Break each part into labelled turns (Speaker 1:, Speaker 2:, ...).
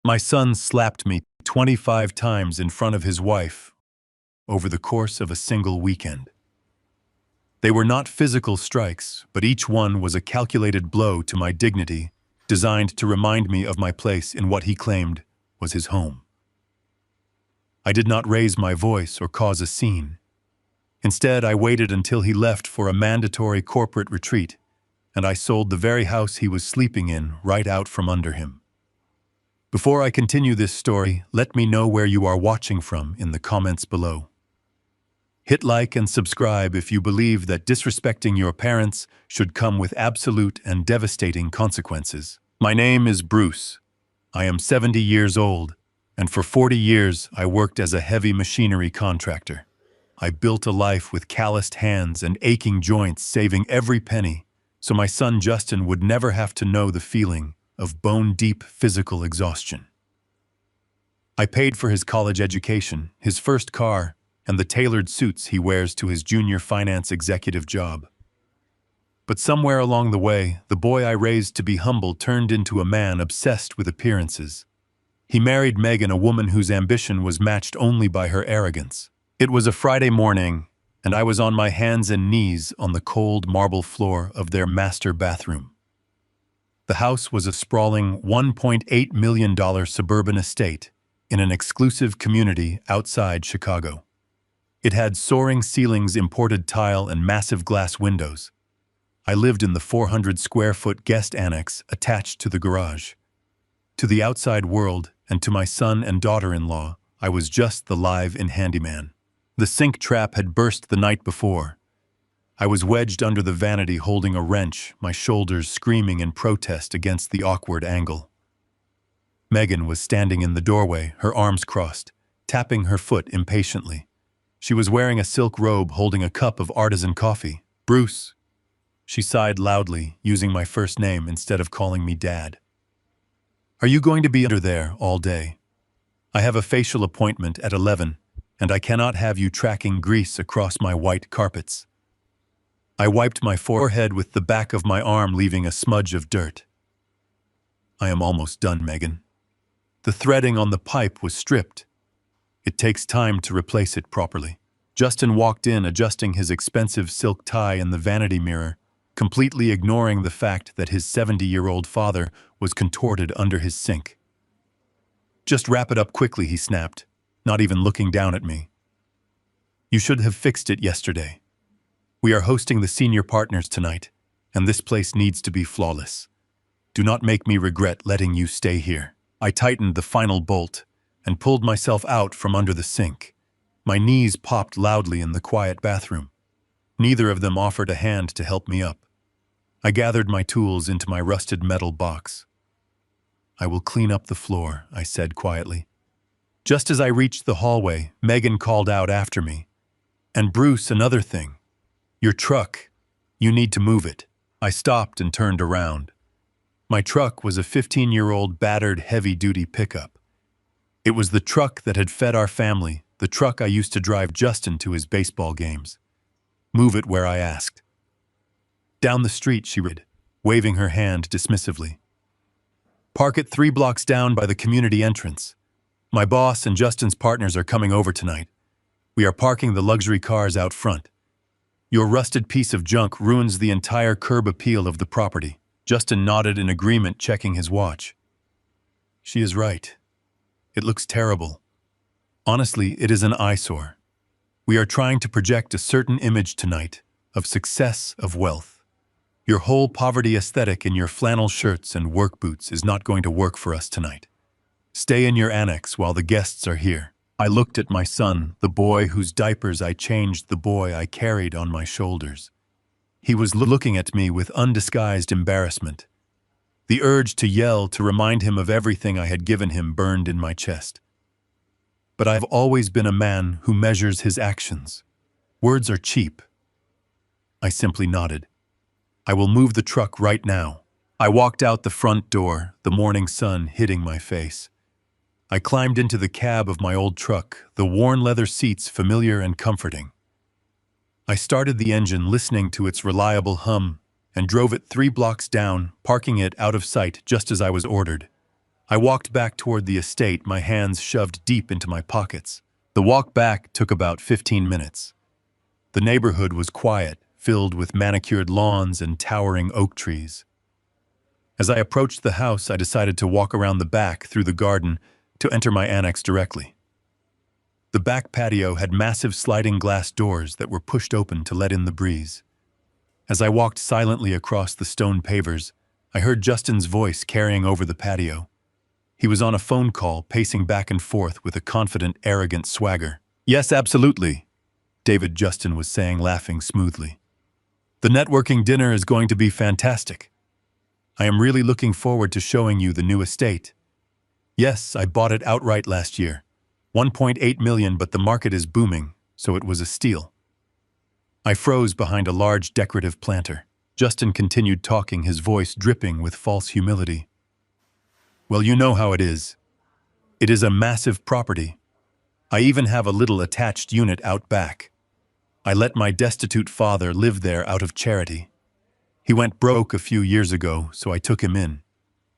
Speaker 1: My son slapped me 25 times in front of his wife over the course of a single weekend. They were not physical strikes, but each one was a calculated blow to my dignity, designed to remind me of my place in what he claimed was his home. I did not raise my voice or cause a scene. Instead, I waited until he left for a mandatory corporate retreat, and I sold the very house he was sleeping in right out from under him. Before I continue this story, let me know where you are watching from in the comments below. Hit like and subscribe if you believe that disrespecting your parents should come with absolute and devastating consequences. My name is Bruce. I am 70 years old, and for 40 years I worked as a heavy machinery contractor. I built a life with calloused hands and aching joints, saving every penny, so my son Justin would never have to know the feeling of bone-deep physical exhaustion. I paid for his college education, his first car, and the tailored suits he wears to his junior finance executive job. But somewhere along the way, the boy I raised to be humble turned into a man obsessed with appearances. He married Megan, a woman whose ambition was matched only by her arrogance. It was a Friday morning, and I was on my hands and knees on the cold marble floor of their master bathroom. The house was a sprawling $1.8 million suburban estate in an exclusive community outside Chicago. It had soaring ceilings, imported tile, and massive glass windows. I lived in the 400-square-foot guest annex attached to the garage. To the outside world, and to my son and daughter-in-law, I was just the live-in handyman. The sink trap had burst the night before. I was wedged under the vanity holding a wrench, my shoulders screaming in protest against the awkward angle. Megan was standing in the doorway, her arms crossed, tapping her foot impatiently. She was wearing a silk robe holding a cup of artisan coffee. "Bruce," she sighed loudly, using my first name instead of calling me Dad. "Are you going to be under there all day? I have a facial appointment at 11, and I cannot have you tracking grease across my white carpets." I wiped my forehead with the back of my arm, leaving a smudge of dirt. "I am almost done, Megan." The threading on the pipe was stripped. It takes time to replace it properly. Justin walked in, adjusting his expensive silk tie in the vanity mirror, completely ignoring the fact that his 70-year-old father was contorted under his sink. "Just wrap it up quickly," he snapped, not even looking down at me. "You should have fixed it yesterday. We are hosting the senior partners tonight, and this place needs to be flawless. Do not make me regret letting you stay here." I tightened the final bolt and pulled myself out from under the sink. My knees popped loudly in the quiet bathroom. Neither of them offered a hand to help me up. I gathered my tools into my rusted metal box. "I will clean up the floor," I said quietly. Just as I reached the hallway, Megan called out after me, "And Bruce, another thing. Your truck. You need to move it." I stopped and turned around. My truck was a 15-year-old battered heavy-duty pickup. It was the truck that had fed our family, the truck I used to drive Justin to his baseball games. "Move it where?" I asked. "Down the street," she read, waving her hand dismissively. "Park it 3 blocks down by the community entrance. My boss and Justin's partners are coming over tonight. We are parking the luxury cars out front. Your rusted piece of junk ruins the entire curb appeal of the property." Justin nodded in agreement, checking his watch. "She is right. It looks terrible. Honestly, it is an eyesore. We are trying to project a certain image tonight, of success, of wealth. Your whole poverty aesthetic in your flannel shirts and work boots is not going to work for us tonight. Stay in your annex while the guests are here." I looked at my son, the boy whose diapers I changed, the boy I carried on my shoulders. He was looking at me with undisguised embarrassment. The urge to yell to remind him of everything I had given him burned in my chest. But I've always been a man who measures his actions. Words are cheap. I simply nodded. "I will move the truck right now." I walked out the front door, the morning sun hitting my face. I climbed into the cab of my old truck, the worn leather seats familiar and comforting. I started the engine, listening to its reliable hum, and drove it 3 blocks down, parking it out of sight just as I was ordered. I walked back toward the estate, my hands shoved deep into my pockets. The walk back took about 15 minutes. The neighborhood was quiet, filled with manicured lawns and towering oak trees. As I approached the house, I decided to walk around the back through the garden to enter my annex directly. The back patio had massive sliding glass doors that were pushed open to let in the breeze. As I walked silently across the stone pavers, I heard Justin's voice carrying over the patio. He was on a phone call, pacing back and forth with a confident, arrogant swagger. "Yes, absolutely," David Justin was saying, laughing smoothly. "The networking dinner is going to be fantastic. I am really looking forward to showing you the new estate. Yes, I bought it outright last year. 1.8 million, but the market is booming, so it was a steal." I froze behind a large decorative planter. Justin continued talking, his voice dripping with false humility. "Well, you know how it is. It is a massive property. I even have a little attached unit out back. I let my destitute father live there out of charity. He went broke a few years ago, so I took him in.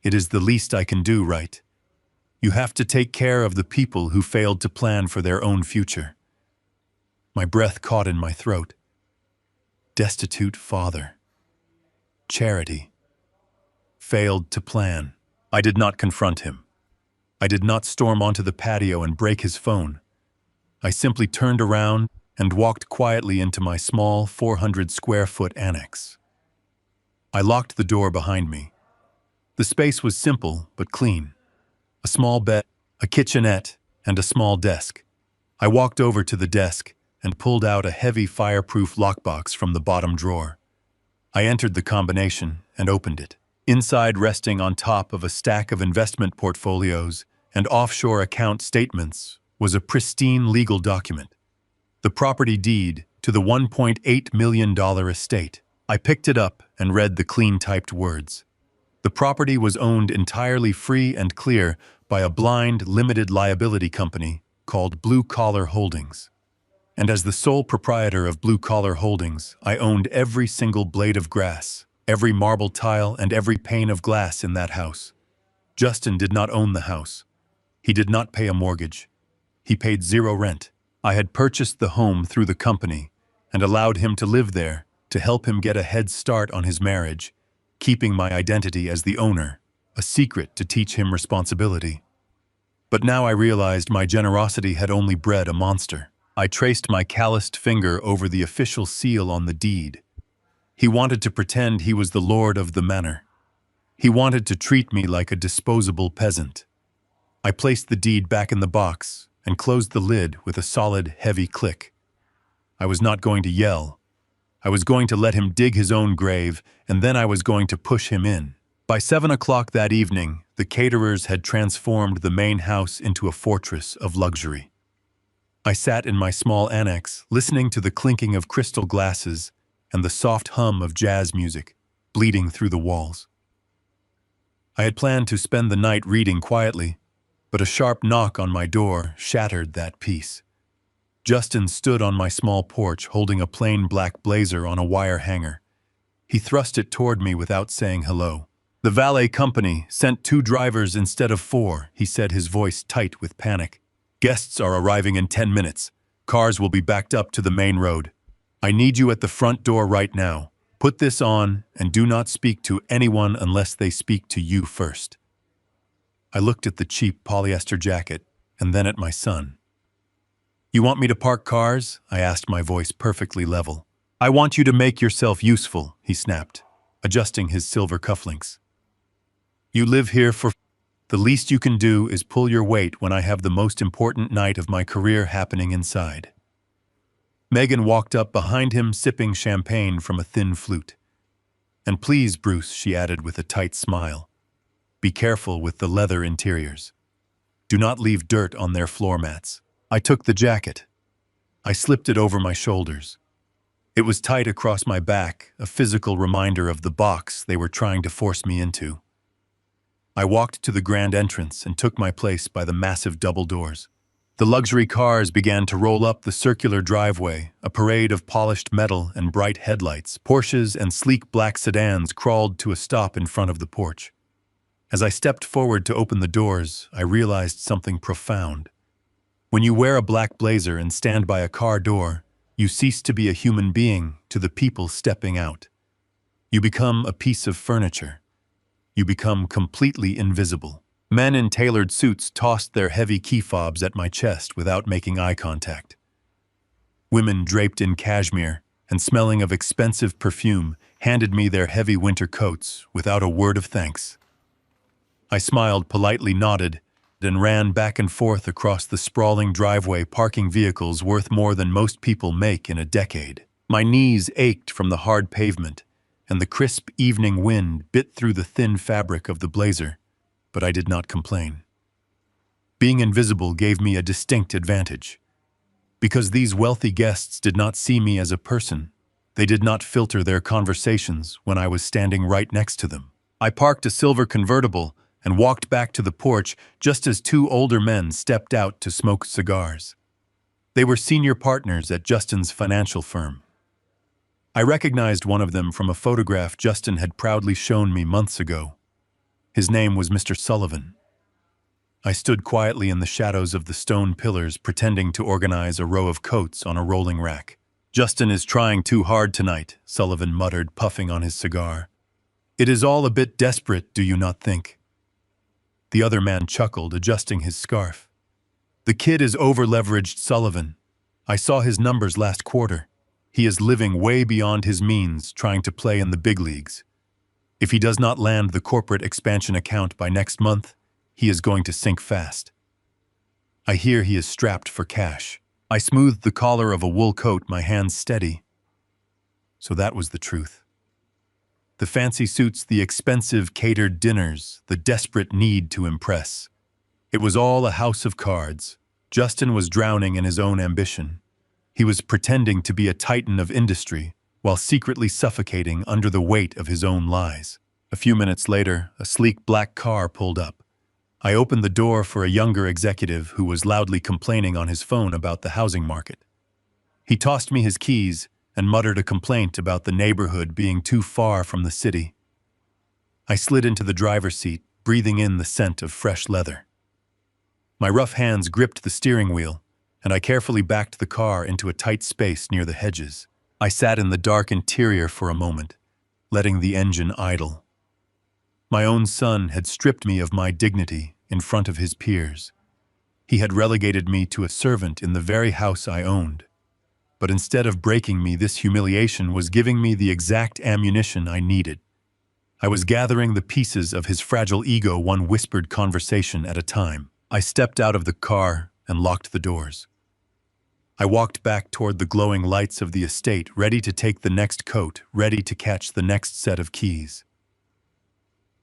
Speaker 1: It is the least I can do, right? You have to take care of the people who failed to plan for their own future." My breath caught in my throat. Destitute father. Charity. Failed to plan. I did not confront him. I did not storm onto the patio and break his phone. I simply turned around and walked quietly into my small 400-square-foot annex. I locked the door behind me. The space was simple but clean. A small bed, a kitchenette, and a small desk. I walked over to the desk and pulled out a heavy fireproof lockbox from the bottom drawer. I entered the combination and opened it. Inside, resting on top of a stack of investment portfolios and offshore account statements, was a pristine legal document. The property deed to the $1.8 million estate. I picked it up and read the clean-typed words. The property was owned entirely free and clear by a blind, limited liability company called Blue Collar Holdings. And as the sole proprietor of Blue Collar Holdings, I owned every single blade of grass, every marble tile, and every pane of glass in that house. Justin did not own the house. He did not pay a mortgage. He paid zero rent. I had purchased the home through the company and allowed him to live there to help him get a head start on his marriage, keeping my identity as the owner, a secret to teach him responsibility. But now I realized my generosity had only bred a monster. I traced my calloused finger over the official seal on the deed. He wanted to pretend he was the lord of the manor. He wanted to treat me like a disposable peasant. I placed the deed back in the box and closed the lid with a solid, heavy click. I was not going to yell. I was going to let him dig his own grave, and then I was going to push him in. By 7 o'clock that evening, the caterers had transformed the main house into a fortress of luxury. I sat in my small annex, listening to the clinking of crystal glasses and the soft hum of jazz music bleeding through the walls. I had planned to spend the night reading quietly, but a sharp knock on my door shattered that peace. Justin stood on my small porch holding a plain black blazer on a wire hanger. He thrust it toward me without saying hello. "The valet company sent 2 drivers instead of 4, he said, his voice tight with panic. "Guests are arriving in 10 minutes. Cars will be backed up to the main road. I need you at the front door right now. Put this on and do not speak to anyone unless they speak to you first." I looked at the cheap polyester jacket and then at my son. "You want me to park cars?" I asked, my voice perfectly level. "I want you to make yourself useful," he snapped, adjusting his silver cufflinks. "You live here for... The least you can do is pull your weight when I have the most important night of my career happening inside." Megan walked up behind him, sipping champagne from a thin flute. "And please, Bruce," she added with a tight smile, "be careful with the leather interiors. Do not leave dirt on their floor mats." I took the jacket. I slipped it over my shoulders. It was tight across my back, a physical reminder of the box they were trying to force me into. I walked to the grand entrance and took my place by the massive double doors. The luxury cars began to roll up the circular driveway, a parade of polished metal and bright headlights. Porsches and sleek black sedans crawled to a stop in front of the porch. As I stepped forward to open the doors, I realized something profound. When you wear a black blazer and stand by a car door, you cease to be a human being to the people stepping out. You become a piece of furniture. You become completely invisible. Men in tailored suits tossed their heavy key fobs at my chest without making eye contact. Women draped in cashmere and smelling of expensive perfume handed me their heavy winter coats without a word of thanks. I smiled, politely nodded, and ran back and forth across the sprawling driveway, parking vehicles worth more than most people make in a decade. My knees ached from the hard pavement, and the crisp evening wind bit through the thin fabric of the blazer, but I did not complain. Being invisible gave me a distinct advantage. Because these wealthy guests did not see me as a person, they did not filter their conversations when I was standing right next to them. I parked a silver convertible and walked back to the porch just as two older men stepped out to smoke cigars. They were senior partners at Justin's financial firm. I recognized one of them from a photograph Justin had proudly shown me months ago. His name was Mr. Sullivan. I stood quietly in the shadows of the stone pillars, pretending to organize a row of coats on a rolling rack. "Justin is trying too hard tonight," Sullivan muttered, puffing on his cigar. "It is all a bit desperate, do you not think?" The other man chuckled, adjusting his scarf. "The kid is over-leveraged, Sullivan. I saw his numbers last quarter. He is living way beyond his means, trying to play in the big leagues. If he does not land the corporate expansion account by next month, he is going to sink fast. I hear he is strapped for cash." I smoothed the collar of a wool coat, my hands steady. So that was the truth. The fancy suits, the expensive catered dinners, the desperate need to impress. It was all a house of cards. Justin was drowning in his own ambition. He was pretending to be a titan of industry, while secretly suffocating under the weight of his own lies. A few minutes later, a sleek black car pulled up. I opened the door for a younger executive who was loudly complaining on his phone about the housing market. He tossed me his keys and muttered a complaint about the neighborhood being too far from the city. I slid into the driver's seat, breathing in the scent of fresh leather. My rough hands gripped the steering wheel, and I carefully backed the car into a tight space near the hedges. I sat in the dark interior for a moment, letting the engine idle. My own son had stripped me of my dignity in front of his peers. He had relegated me to a servant in the very house I owned. But instead of breaking me, this humiliation was giving me the exact ammunition I needed. I was gathering the pieces of his fragile ego, one whispered conversation at a time. I stepped out of the car and locked the doors. I walked back toward the glowing lights of the estate, ready to take the next coat, ready to catch the next set of keys.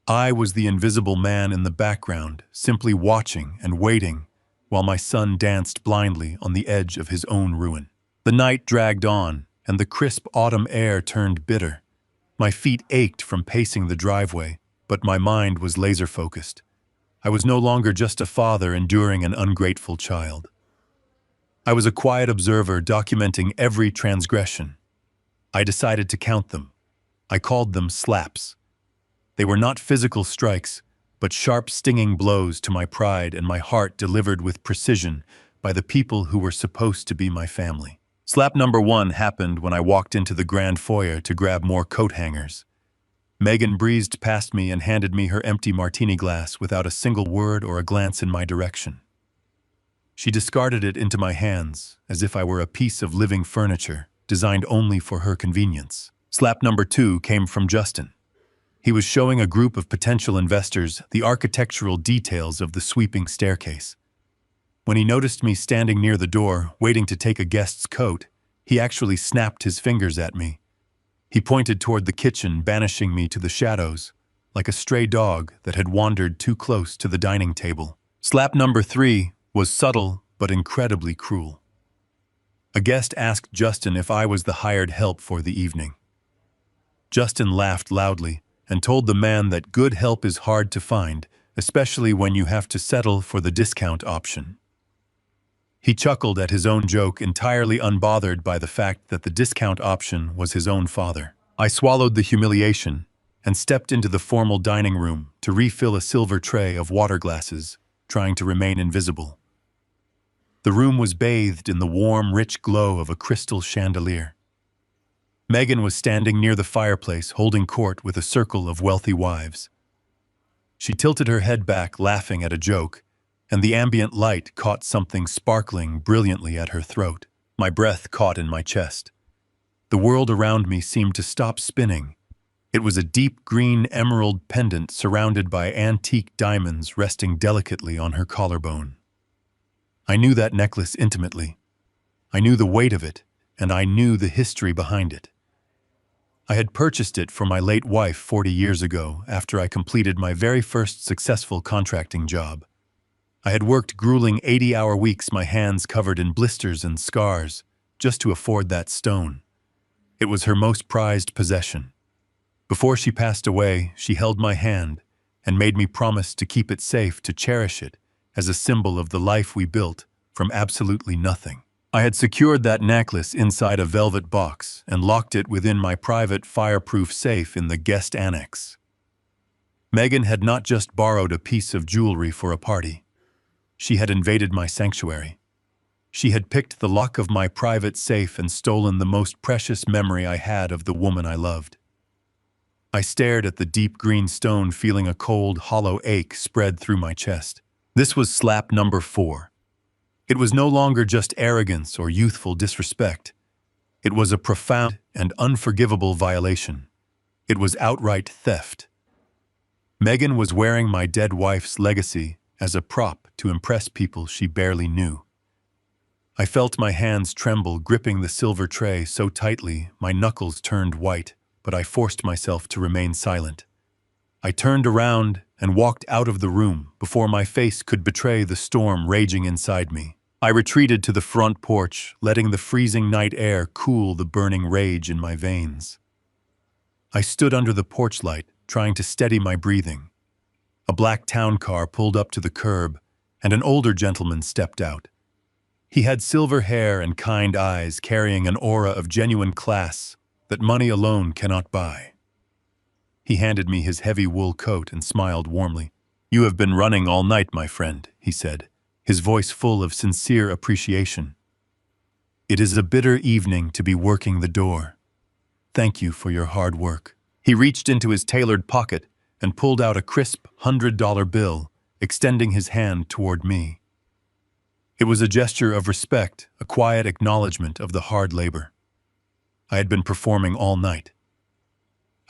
Speaker 1: I was the invisible man in the background, simply watching and waiting, while my son danced blindly on the edge of his own ruin. The night dragged on, and the crisp autumn air turned bitter. My feet ached from pacing the driveway, but my mind was laser-focused. I was no longer just a father enduring an ungrateful child. I was a quiet observer documenting every transgression. I decided to count them. I called them slaps. They were not physical strikes, but sharp, stinging blows to my pride and my heart, delivered with precision by the people who were supposed to be my family. Slap number 1 happened when I walked into the grand foyer to grab more coat hangers. Megan breezed past me and handed me her empty martini glass without a single word or a glance in my direction. She discarded it into my hands as if I were a piece of living furniture designed only for her convenience. Slap number 2 came from Justin. He was showing a group of potential investors the architectural details of the sweeping staircase. When he noticed me standing near the door, waiting to take a guest's coat, he actually snapped his fingers at me. He pointed toward the kitchen, banishing me to the shadows, like a stray dog that had wandered too close to the dining table. Slap number 3 was subtle but incredibly cruel. A guest asked Justin if I was the hired help for the evening. Justin laughed loudly and told the man that good help is hard to find, especially when you have to settle for the discount option. He chuckled at his own joke, entirely unbothered by the fact that the discount option was his own father. I swallowed the humiliation and stepped into the formal dining room to refill a silver tray of water glasses, trying to remain invisible. The room was bathed in the warm, rich glow of a crystal chandelier. Megan was standing near the fireplace, holding court with a circle of wealthy wives. She tilted her head back, laughing at a joke, and the ambient light caught something sparkling brilliantly at her throat. My breath caught in my chest. The world around me seemed to stop spinning. It was a deep green emerald pendant surrounded by antique diamonds resting delicately on her collarbone. I knew that necklace intimately. I knew the weight of it, and I knew the history behind it. I had purchased it for my late wife 40 years ago after I completed my very first successful contracting job. I had worked grueling 80-hour weeks, my hands covered in blisters and scars, just to afford that stone. It was her most prized possession. Before she passed away, she held my hand and made me promise to keep it safe, to cherish it as a symbol of the life we built from absolutely nothing. I had secured that necklace inside a velvet box and locked it within my private fireproof safe in the guest annex. Megan had not just borrowed a piece of jewelry for a party. She had invaded my sanctuary. She had picked the lock of my private safe and stolen the most precious memory I had of the woman I loved. I stared at the deep green stone, feeling a cold, hollow ache spread through my chest. This was slap number 4. It was no longer just arrogance or youthful disrespect. It was a profound and unforgivable violation. It was outright theft. Megan was wearing my dead wife's legacy as a prop to impress people she barely knew. I felt my hands tremble, gripping the silver tray so tightly my knuckles turned white, but I forced myself to remain silent. I turned around and walked out of the room before my face could betray the storm raging inside me. I retreated to the front porch, letting the freezing night air cool the burning rage in my veins. I stood under the porch light, trying to steady my breathing. A black town car pulled up to the curb, and an older gentleman stepped out. He had silver hair and kind eyes, carrying an aura of genuine class that money alone cannot buy. He handed me his heavy wool coat and smiled warmly. "You have been running all night, my friend," he said, his voice full of sincere appreciation. "It is a bitter evening to be working the door. Thank you for your hard work." He reached into his tailored pocket and pulled out a crisp $100 bill, extending his hand toward me. It was a gesture of respect, a quiet acknowledgement of the hard labor I had been performing all night.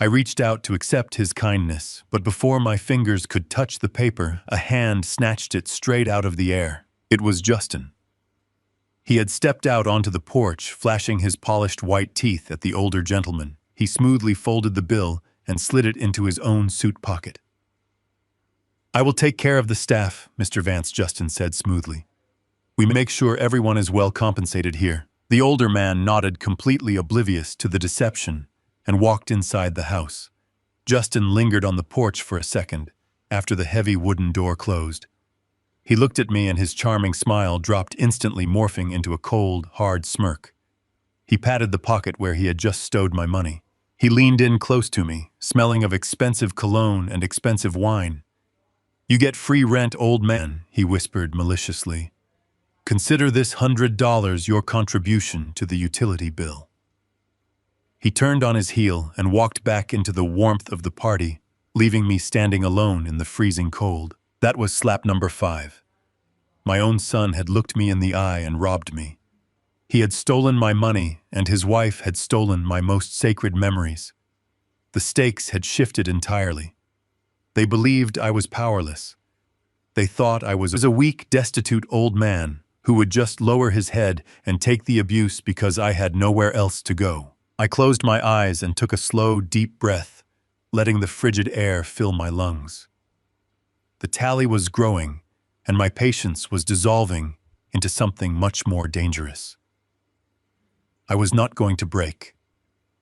Speaker 1: I reached out to accept his kindness, but before my fingers could touch the paper, a hand snatched it straight out of the air. It was Justin. He had stepped out onto the porch, flashing his polished white teeth at the older gentleman. He smoothly folded the bill and slid it into his own suit pocket. "I will take care of the staff, Mr. Vance," Justin said smoothly. "We make sure everyone is well compensated here." The older man nodded, completely oblivious to the deception, and walked inside the house. Justin lingered on the porch for a second, after the heavy wooden door closed. He looked at me and his charming smile dropped instantly, morphing into a cold, hard smirk. He patted the pocket where he had just stowed my money. He leaned in close to me, smelling of expensive cologne and expensive wine. "You get free rent, old man," he whispered maliciously. "Consider this $100 your contribution to the utility bill." He turned on his heel and walked back into the warmth of the party, leaving me standing alone in the freezing cold. That was slap number 5. My own son had looked me in the eye and robbed me. He had stolen my money, and his wife had stolen my most sacred memories. The stakes had shifted entirely. They believed I was powerless. They thought I was a weak, destitute old man who would just lower his head and take the abuse because I had nowhere else to go. I closed my eyes and took a slow, deep breath, letting the frigid air fill my lungs. The tally was growing, and my patience was dissolving into something much more dangerous. I was not going to break.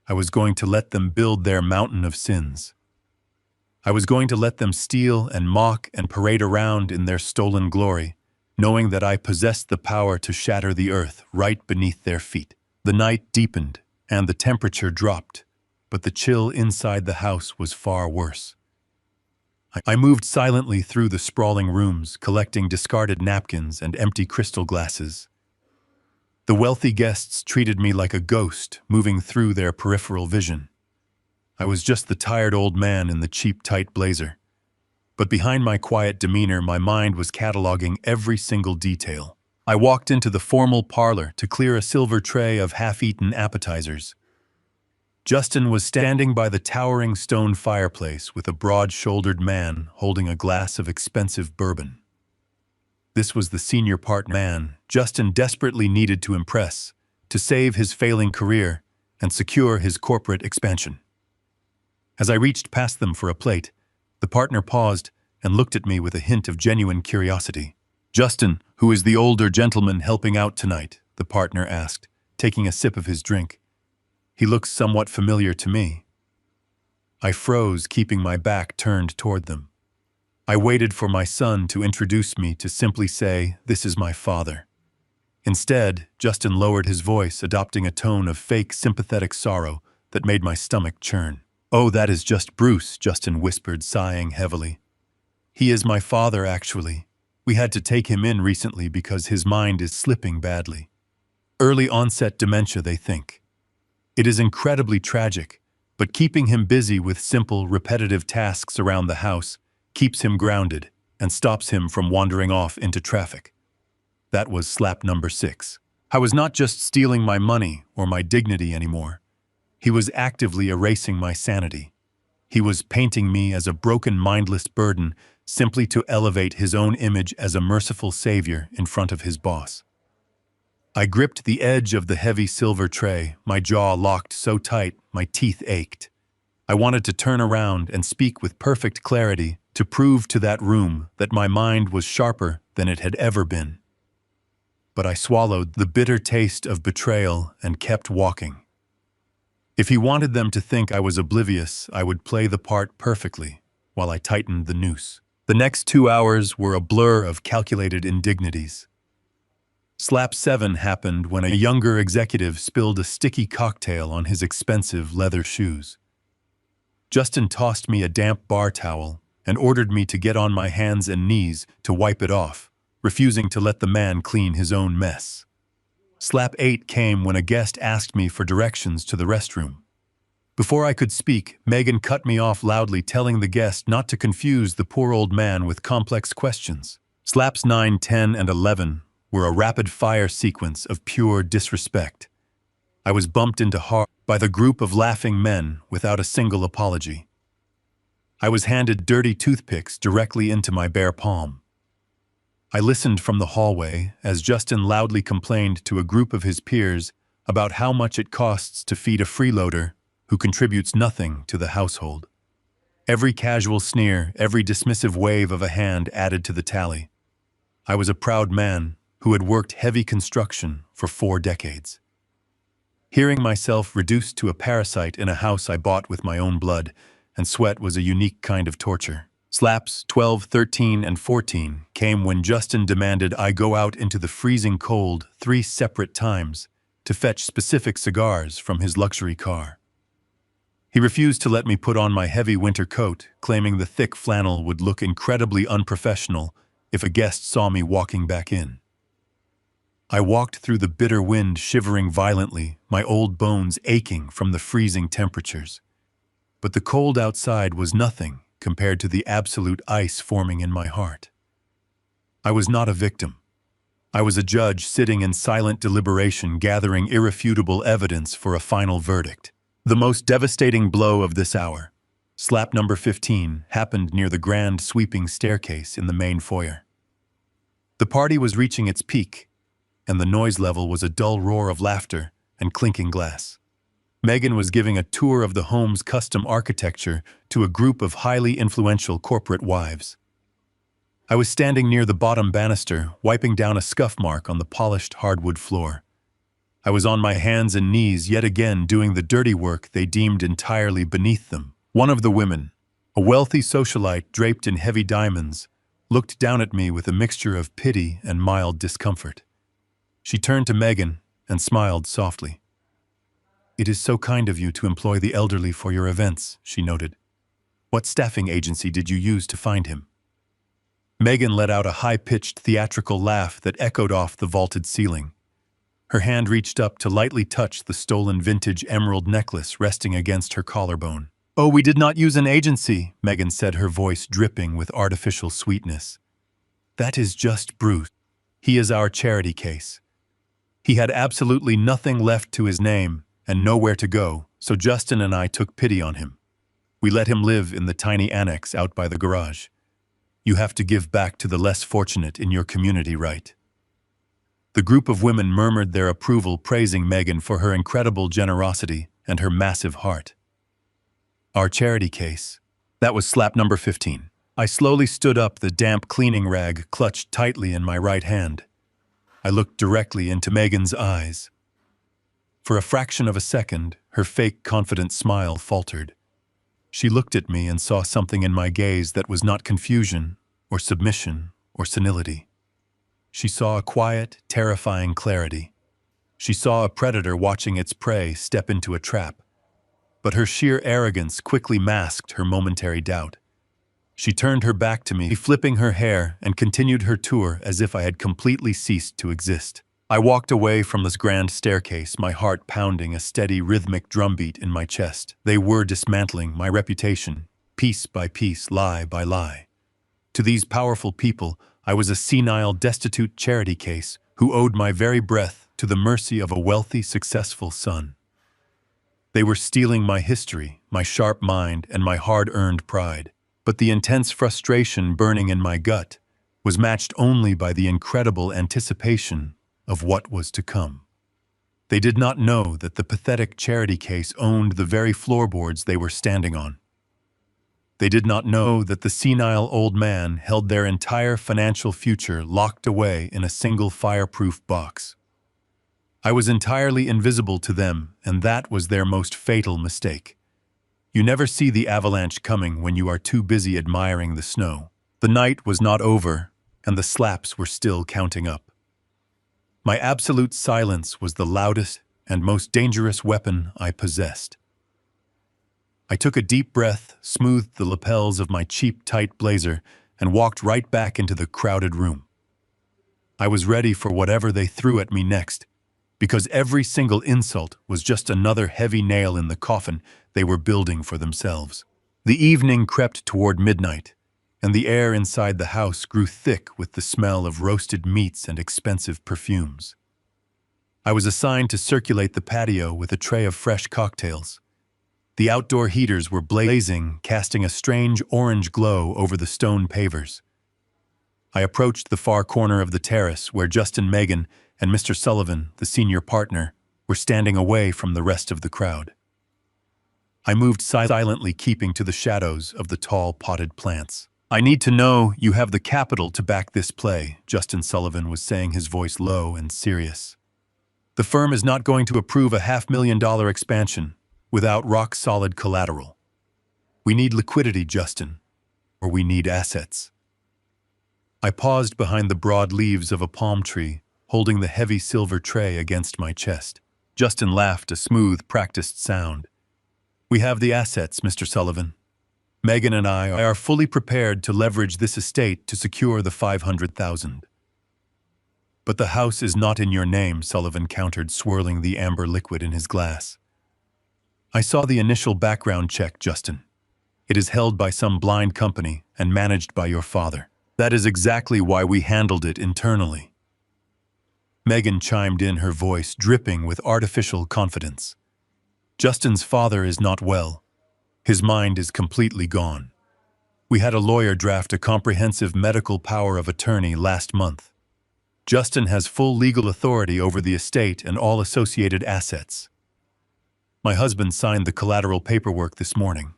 Speaker 1: I was going to let them build their mountain of sins. I was going to let them steal and mock and parade around in their stolen glory, knowing that I possessed the power to shatter the earth right beneath their feet. The night deepened, and the temperature dropped, but the chill inside the house was far worse. I moved silently through the sprawling rooms, collecting discarded napkins and empty crystal glasses. The wealthy guests treated me like a ghost, moving through their peripheral vision. I was just the tired old man in the cheap, tight blazer. But behind my quiet demeanor, my mind was cataloging every single detail. I walked into the formal parlor to clear a silver tray of half-eaten appetizers. Justin was standing by the towering stone fireplace with a broad-shouldered man holding a glass of expensive bourbon. This was the senior partner man Justin desperately needed to impress, to save his failing career and secure his corporate expansion. As I reached past them for a plate, the partner paused and looked at me with a hint of genuine curiosity. "Justin, who is the older gentleman helping out tonight?" the partner asked, taking a sip of his drink. "He looks somewhat familiar to me." I froze, keeping my back turned toward them. I waited for my son to introduce me, to simply say, "This is my father." Instead, Justin lowered his voice, adopting a tone of fake sympathetic sorrow that made my stomach churn. "Oh, that is just Bruce," Justin whispered, sighing heavily. "He is my father, actually. We had to take him in recently because his mind is slipping badly. Early onset dementia, they think. It is incredibly tragic, but keeping him busy with simple, repetitive tasks around the house keeps him grounded and stops him from wandering off into traffic." That was slap number 6. I was not just stealing my money or my dignity anymore. He was actively erasing my sanity. He was painting me as a broken, mindless burden simply to elevate his own image as a merciful savior in front of his boss. I gripped the edge of the heavy silver tray, my jaw locked so tight my teeth ached. I wanted to turn around and speak with perfect clarity to prove to that room that my mind was sharper than it had ever been. But I swallowed the bitter taste of betrayal and kept walking. If he wanted them to think I was oblivious, I would play the part perfectly while I tightened the noose. The next 2 hours were a blur of calculated indignities. Slap 7 happened when a younger executive spilled a sticky cocktail on his expensive leather shoes. Justin tossed me a damp bar towel and ordered me to get on my hands and knees to wipe it off, refusing to let the man clean his own mess. Slap 8 came when a guest asked me for directions to the restroom. Before I could speak, Megan cut me off loudly, telling the guest not to confuse the poor old man with complex questions. Slaps 9, 10, and 11 were a rapid-fire sequence of pure disrespect. I was bumped into hard by the group of laughing men without a single apology. I was handed dirty toothpicks directly into my bare palm. I listened from the hallway as Justin loudly complained to a group of his peers about how much it costs to feed a freeloader who contributes nothing to the household. Every casual sneer, every dismissive wave of a hand added to the tally. I was a proud man who had worked heavy construction for 4 decades. Hearing myself reduced to a parasite in a house I bought with my own blood and sweat was a unique kind of torture. Slaps 12, 13, and 14 came when Justin demanded I go out into the freezing cold 3 separate times to fetch specific cigars from his luxury car. He refused to let me put on my heavy winter coat, claiming the thick flannel would look incredibly unprofessional if a guest saw me walking back in. I walked through the bitter wind, shivering violently, my old bones aching from the freezing temperatures. But the cold outside was nothing compared to the absolute ice forming in my heart. I was not a victim. I was a judge sitting in silent deliberation, gathering irrefutable evidence for a final verdict. The most devastating blow of this hour, slap number 15, happened near the grand sweeping staircase in the main foyer. The party was reaching its peak, and the noise level was a dull roar of laughter and clinking glass. Megan was giving a tour of the home's custom architecture to a group of highly influential corporate wives. I was standing near the bottom banister, wiping down a scuff mark on the polished hardwood floor. I was on my hands and knees yet again doing the dirty work they deemed entirely beneath them. One of the women, a wealthy socialite draped in heavy diamonds, looked down at me with a mixture of pity and mild discomfort. She turned to Megan and smiled softly. "It is so kind of you to employ the elderly for your events," she noted. "What staffing agency did you use to find him?" Megan let out a high-pitched theatrical laugh that echoed off the vaulted ceiling. Her hand reached up to lightly touch the stolen vintage emerald necklace resting against her collarbone. "Oh, we did not use an agency," Megan said, her voice dripping with artificial sweetness. "That is just Bruce. He is our charity case. He had absolutely nothing left to his name and nowhere to go, so Justin and I took pity on him. We let him live in the tiny annex out by the garage. You have to give back to the less fortunate in your community, right?" The group of women murmured their approval, praising Megan for her incredible generosity and her massive heart. Our charity case. That was slap number 15. I slowly stood up, the damp cleaning rag clutched tightly in my right hand. I looked directly into Megan's eyes. For a fraction of a second, her fake, confident smile faltered. She looked at me and saw something in my gaze that was not confusion, or submission, or senility. She saw a quiet, terrifying clarity. She saw a predator watching its prey step into a trap. But her sheer arrogance quickly masked her momentary doubt. She turned her back to me, flipping her hair, and continued her tour as if I had completely ceased to exist. I walked away from this grand staircase, my heart pounding a steady, rhythmic drumbeat in my chest. They were dismantling my reputation, piece by piece, lie by lie. To these powerful people, I was a senile, destitute charity case who owed my very breath to the mercy of a wealthy, successful son. They were stealing my history, my sharp mind, and my hard-earned pride. But the intense frustration burning in my gut was matched only by the incredible anticipation of what was to come. They did not know that the pathetic charity case owned the very floorboards they were standing on. They did not know that the senile old man held their entire financial future locked away in a single fireproof box. I was entirely invisible to them, and that was their most fatal mistake. You never see the avalanche coming when you are too busy admiring the snow. The night was not over, and the slaps were still counting up. My absolute silence was the loudest and most dangerous weapon I possessed. I took a deep breath, smoothed the lapels of my cheap, tight blazer, and walked right back into the crowded room. I was ready for whatever they threw at me next, because every single insult was just another heavy nail in the coffin they were building for themselves. The evening crept toward midnight, and the air inside the house grew thick with the smell of roasted meats and expensive perfumes. I was assigned to circulate the patio with a tray of fresh cocktails. The outdoor heaters were blazing, casting a strange orange glow over the stone pavers. I approached the far corner of the terrace where Justin, Megan, and Mr. Sullivan, the senior partner, were standing away from the rest of the crowd. I moved silently, keeping to the shadows of the tall potted plants. "I need to know you have the capital to back this play," Justin Sullivan was saying, his voice low and serious. "The firm is not going to approve a $500,000 expansion without rock-solid collateral. We need liquidity, Justin, or we need assets." I paused behind the broad leaves of a palm tree, holding the heavy silver tray against my chest. Justin laughed, a smooth, practiced sound. "We have the assets, Mr. Sullivan. Megan and I are fully prepared to leverage this estate to secure the $500,000. "But the house is not in your name," Sullivan countered, swirling the amber liquid in his glass. "I saw the initial background check, Justin. It is held by some blind company and managed by your father. That is exactly why we handled it internally." Megan chimed in, her voice dripping with artificial confidence. "Justin's father is not well. His mind is completely gone. We had a lawyer draft a comprehensive medical power of attorney last month. Justin has full legal authority over the estate and all associated assets. My husband signed the collateral paperwork this morning."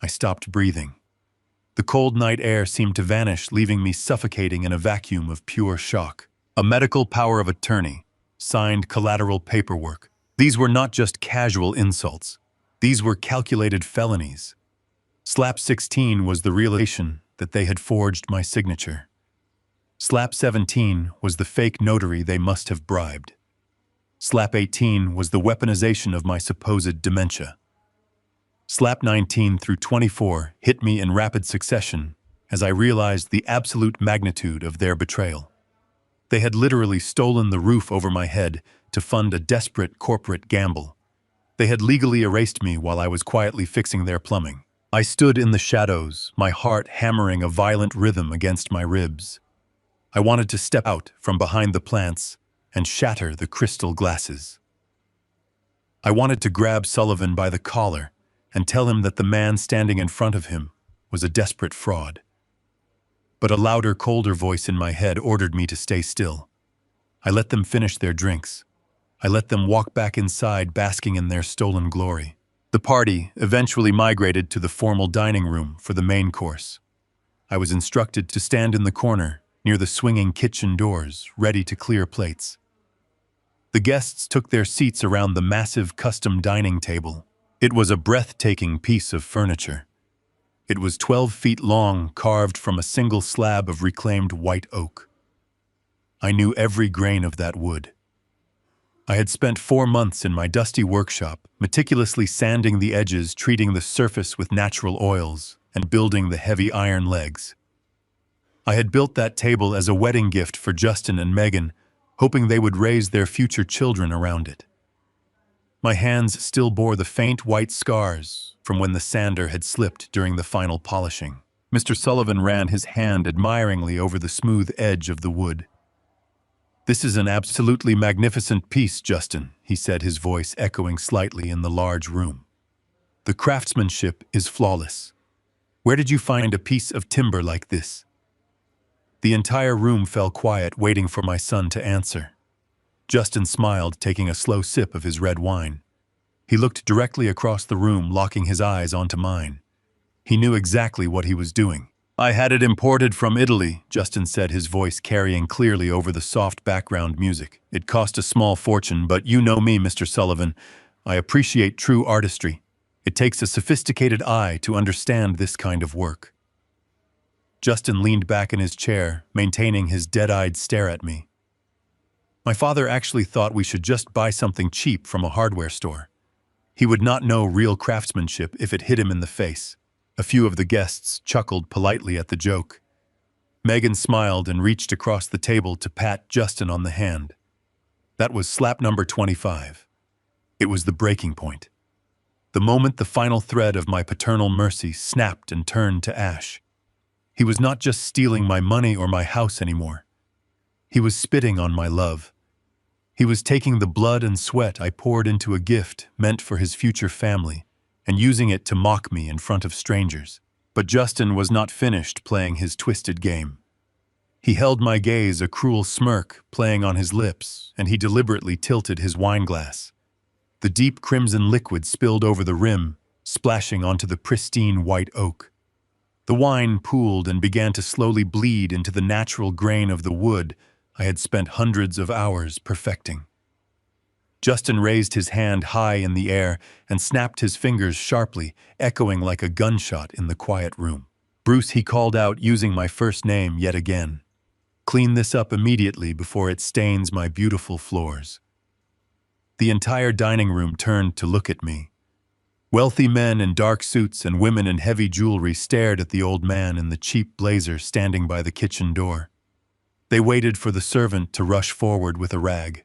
Speaker 1: I stopped breathing. The cold night air seemed to vanish, leaving me suffocating in a vacuum of pure shock. A medical power of attorney, signed collateral paperwork. These were not just casual insults. These were calculated felonies. Slap 16 was the realization that they had forged my signature. Slap 17 was the fake notary they must have bribed. Slap 18 was the weaponization of my supposed dementia. Slap 19 through 24 hit me in rapid succession as I realized the absolute magnitude of their betrayal. They had literally stolen the roof over my head to fund a desperate corporate gamble. They had legally erased me while I was quietly fixing their plumbing. I stood in the shadows, my heart hammering a violent rhythm against my ribs. I wanted to step out from behind the plants and shatter the crystal glasses. I wanted to grab Sullivan by the collar and tell him that the man standing in front of him was a desperate fraud. But a louder, colder voice in my head ordered me to stay still. I let them finish their drinks. I let them walk back inside, basking in their stolen glory. The party eventually migrated to the formal dining room for the main course. I was instructed to stand in the corner near the swinging kitchen doors, ready to clear plates. The guests took their seats around the massive custom dining table. It was a breathtaking piece of furniture. It was 12 feet long, carved from a single slab of reclaimed white oak. I knew every grain of that wood. I had spent 4 months in my dusty workshop, meticulously sanding the edges, treating the surface with natural oils, and building the heavy iron legs. I had built that table as a wedding gift for Justin and Megan, hoping they would raise their future children around it. My hands still bore the faint white scars from when the sander had slipped during the final polishing. Mr. Sullivan ran his hand admiringly over the smooth edge of the wood. "This is an absolutely magnificent piece, Justin," he said, his voice echoing slightly in the large room. "The craftsmanship is flawless. Where did you find a piece of timber like this?" The entire room fell quiet, waiting for my son to answer. Justin smiled, taking a slow sip of his red wine. He looked directly across the room, locking his eyes onto mine. He knew exactly what he was doing. "I had it imported from Italy," Justin said, his voice carrying clearly over the soft background music. "It cost a small fortune, but you know me, Mr. Sullivan. I appreciate true artistry. It takes a sophisticated eye to understand this kind of work." Justin leaned back in his chair, maintaining his dead-eyed stare at me. "My father actually thought we should just buy something cheap from a hardware store. He would not know real craftsmanship if it hit him in the face." A few of the guests chuckled politely at the joke. Megan smiled and reached across the table to pat Justin on the hand. That was slap number 25. It was the breaking point. The moment the final thread of my paternal mercy snapped and turned to ash. He was not just stealing my money or my house anymore. He was spitting on my love. He was taking the blood and sweat I poured into a gift meant for his future family and using it to mock me in front of strangers. But Justin was not finished playing his twisted game. He held my gaze, a cruel smirk playing on his lips, and he deliberately tilted his wineglass. The deep crimson liquid spilled over the rim, splashing onto the pristine white oak. The wine pooled and began to slowly bleed into the natural grain of the wood I had spent hundreds of hours perfecting. Justin raised his hand high in the air and snapped his fingers sharply, echoing like a gunshot in the quiet room. "Bruce," he called out, using my first name yet again. "Clean this up immediately before it stains my beautiful floors." The entire dining room turned to look at me. Wealthy men in dark suits and women in heavy jewelry stared at the old man in the cheap blazer standing by the kitchen door. They waited for the servant to rush forward with a rag.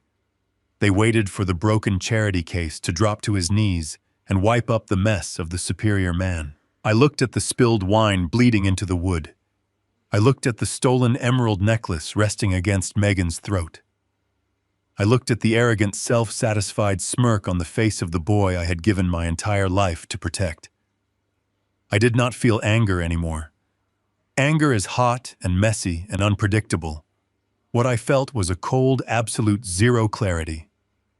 Speaker 1: They waited for the broken charity case to drop to his knees and wipe up the mess of the superior man. I looked at the spilled wine bleeding into the wood. I looked at the stolen emerald necklace resting against Megan's throat. I looked at the arrogant, self-satisfied smirk on the face of the boy I had given my entire life to protect. I did not feel anger anymore. Anger is hot and messy and unpredictable. What I felt was a cold, absolute zero clarity.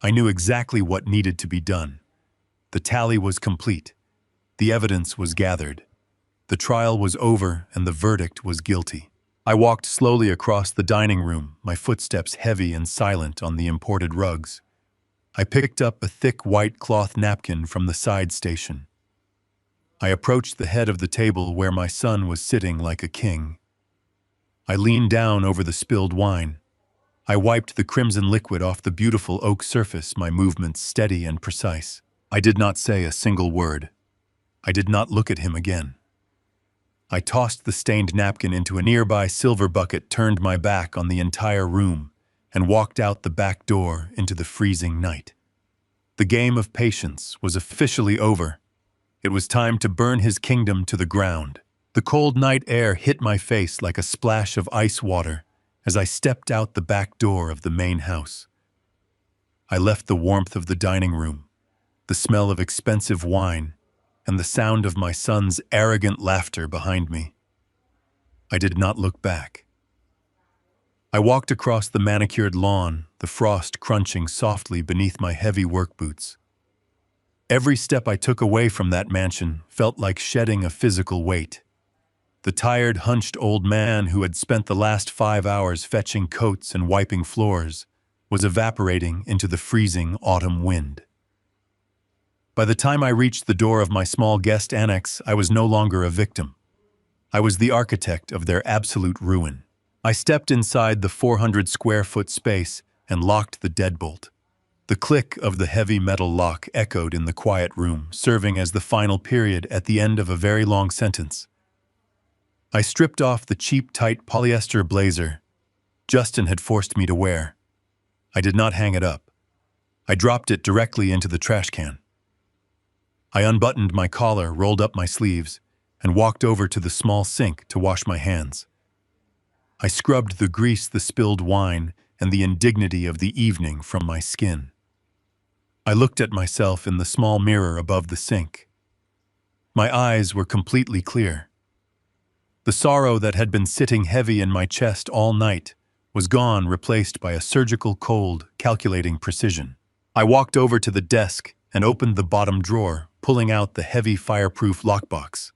Speaker 1: I knew exactly what needed to be done. The tally was complete. The evidence was gathered. The trial was over and the verdict was guilty. I walked slowly across the dining room, my footsteps heavy and silent on the imported rugs. I picked up a thick white cloth napkin from the side station. I approached the head of the table where my son was sitting like a king. I leaned down over the spilled wine. I wiped the crimson liquid off the beautiful oak surface, my movements steady and precise. I did not say a single word. I did not look at him again. I tossed the stained napkin into a nearby silver bucket, turned my back on the entire room, and walked out the back door into the freezing night. The game of patience was officially over. It was time to burn his kingdom to the ground. The cold night air hit my face like a splash of ice water as I stepped out the back door of the main house. I left the warmth of the dining room, the smell of expensive wine, and the sound of my son's arrogant laughter behind me. I did not look back. I walked across the manicured lawn, the frost crunching softly beneath my heavy work boots. Every step I took away from that mansion felt like shedding a physical weight. The tired, hunched old man who had spent the last 5 hours fetching coats and wiping floors was evaporating into the freezing autumn wind. By the time I reached the door of my small guest annex, I was no longer a victim. I was the architect of their absolute ruin. I stepped inside the 400-square-foot space and locked the deadbolt. The click of the heavy metal lock echoed in the quiet room, serving as the final period at the end of a very long sentence. I stripped off the cheap, tight polyester blazer Justin had forced me to wear. I did not hang it up. I dropped it directly into the trash can. I unbuttoned my collar, rolled up my sleeves, and walked over to the small sink to wash my hands. I scrubbed the grease, the spilled wine, and the indignity of the evening from my skin. I looked at myself in the small mirror above the sink. My eyes were completely clear. The sorrow that had been sitting heavy in my chest all night was gone, replaced by a surgical, cold, calculating precision. I walked over to the desk and opened the bottom drawer, pulling out the heavy fireproof lockbox.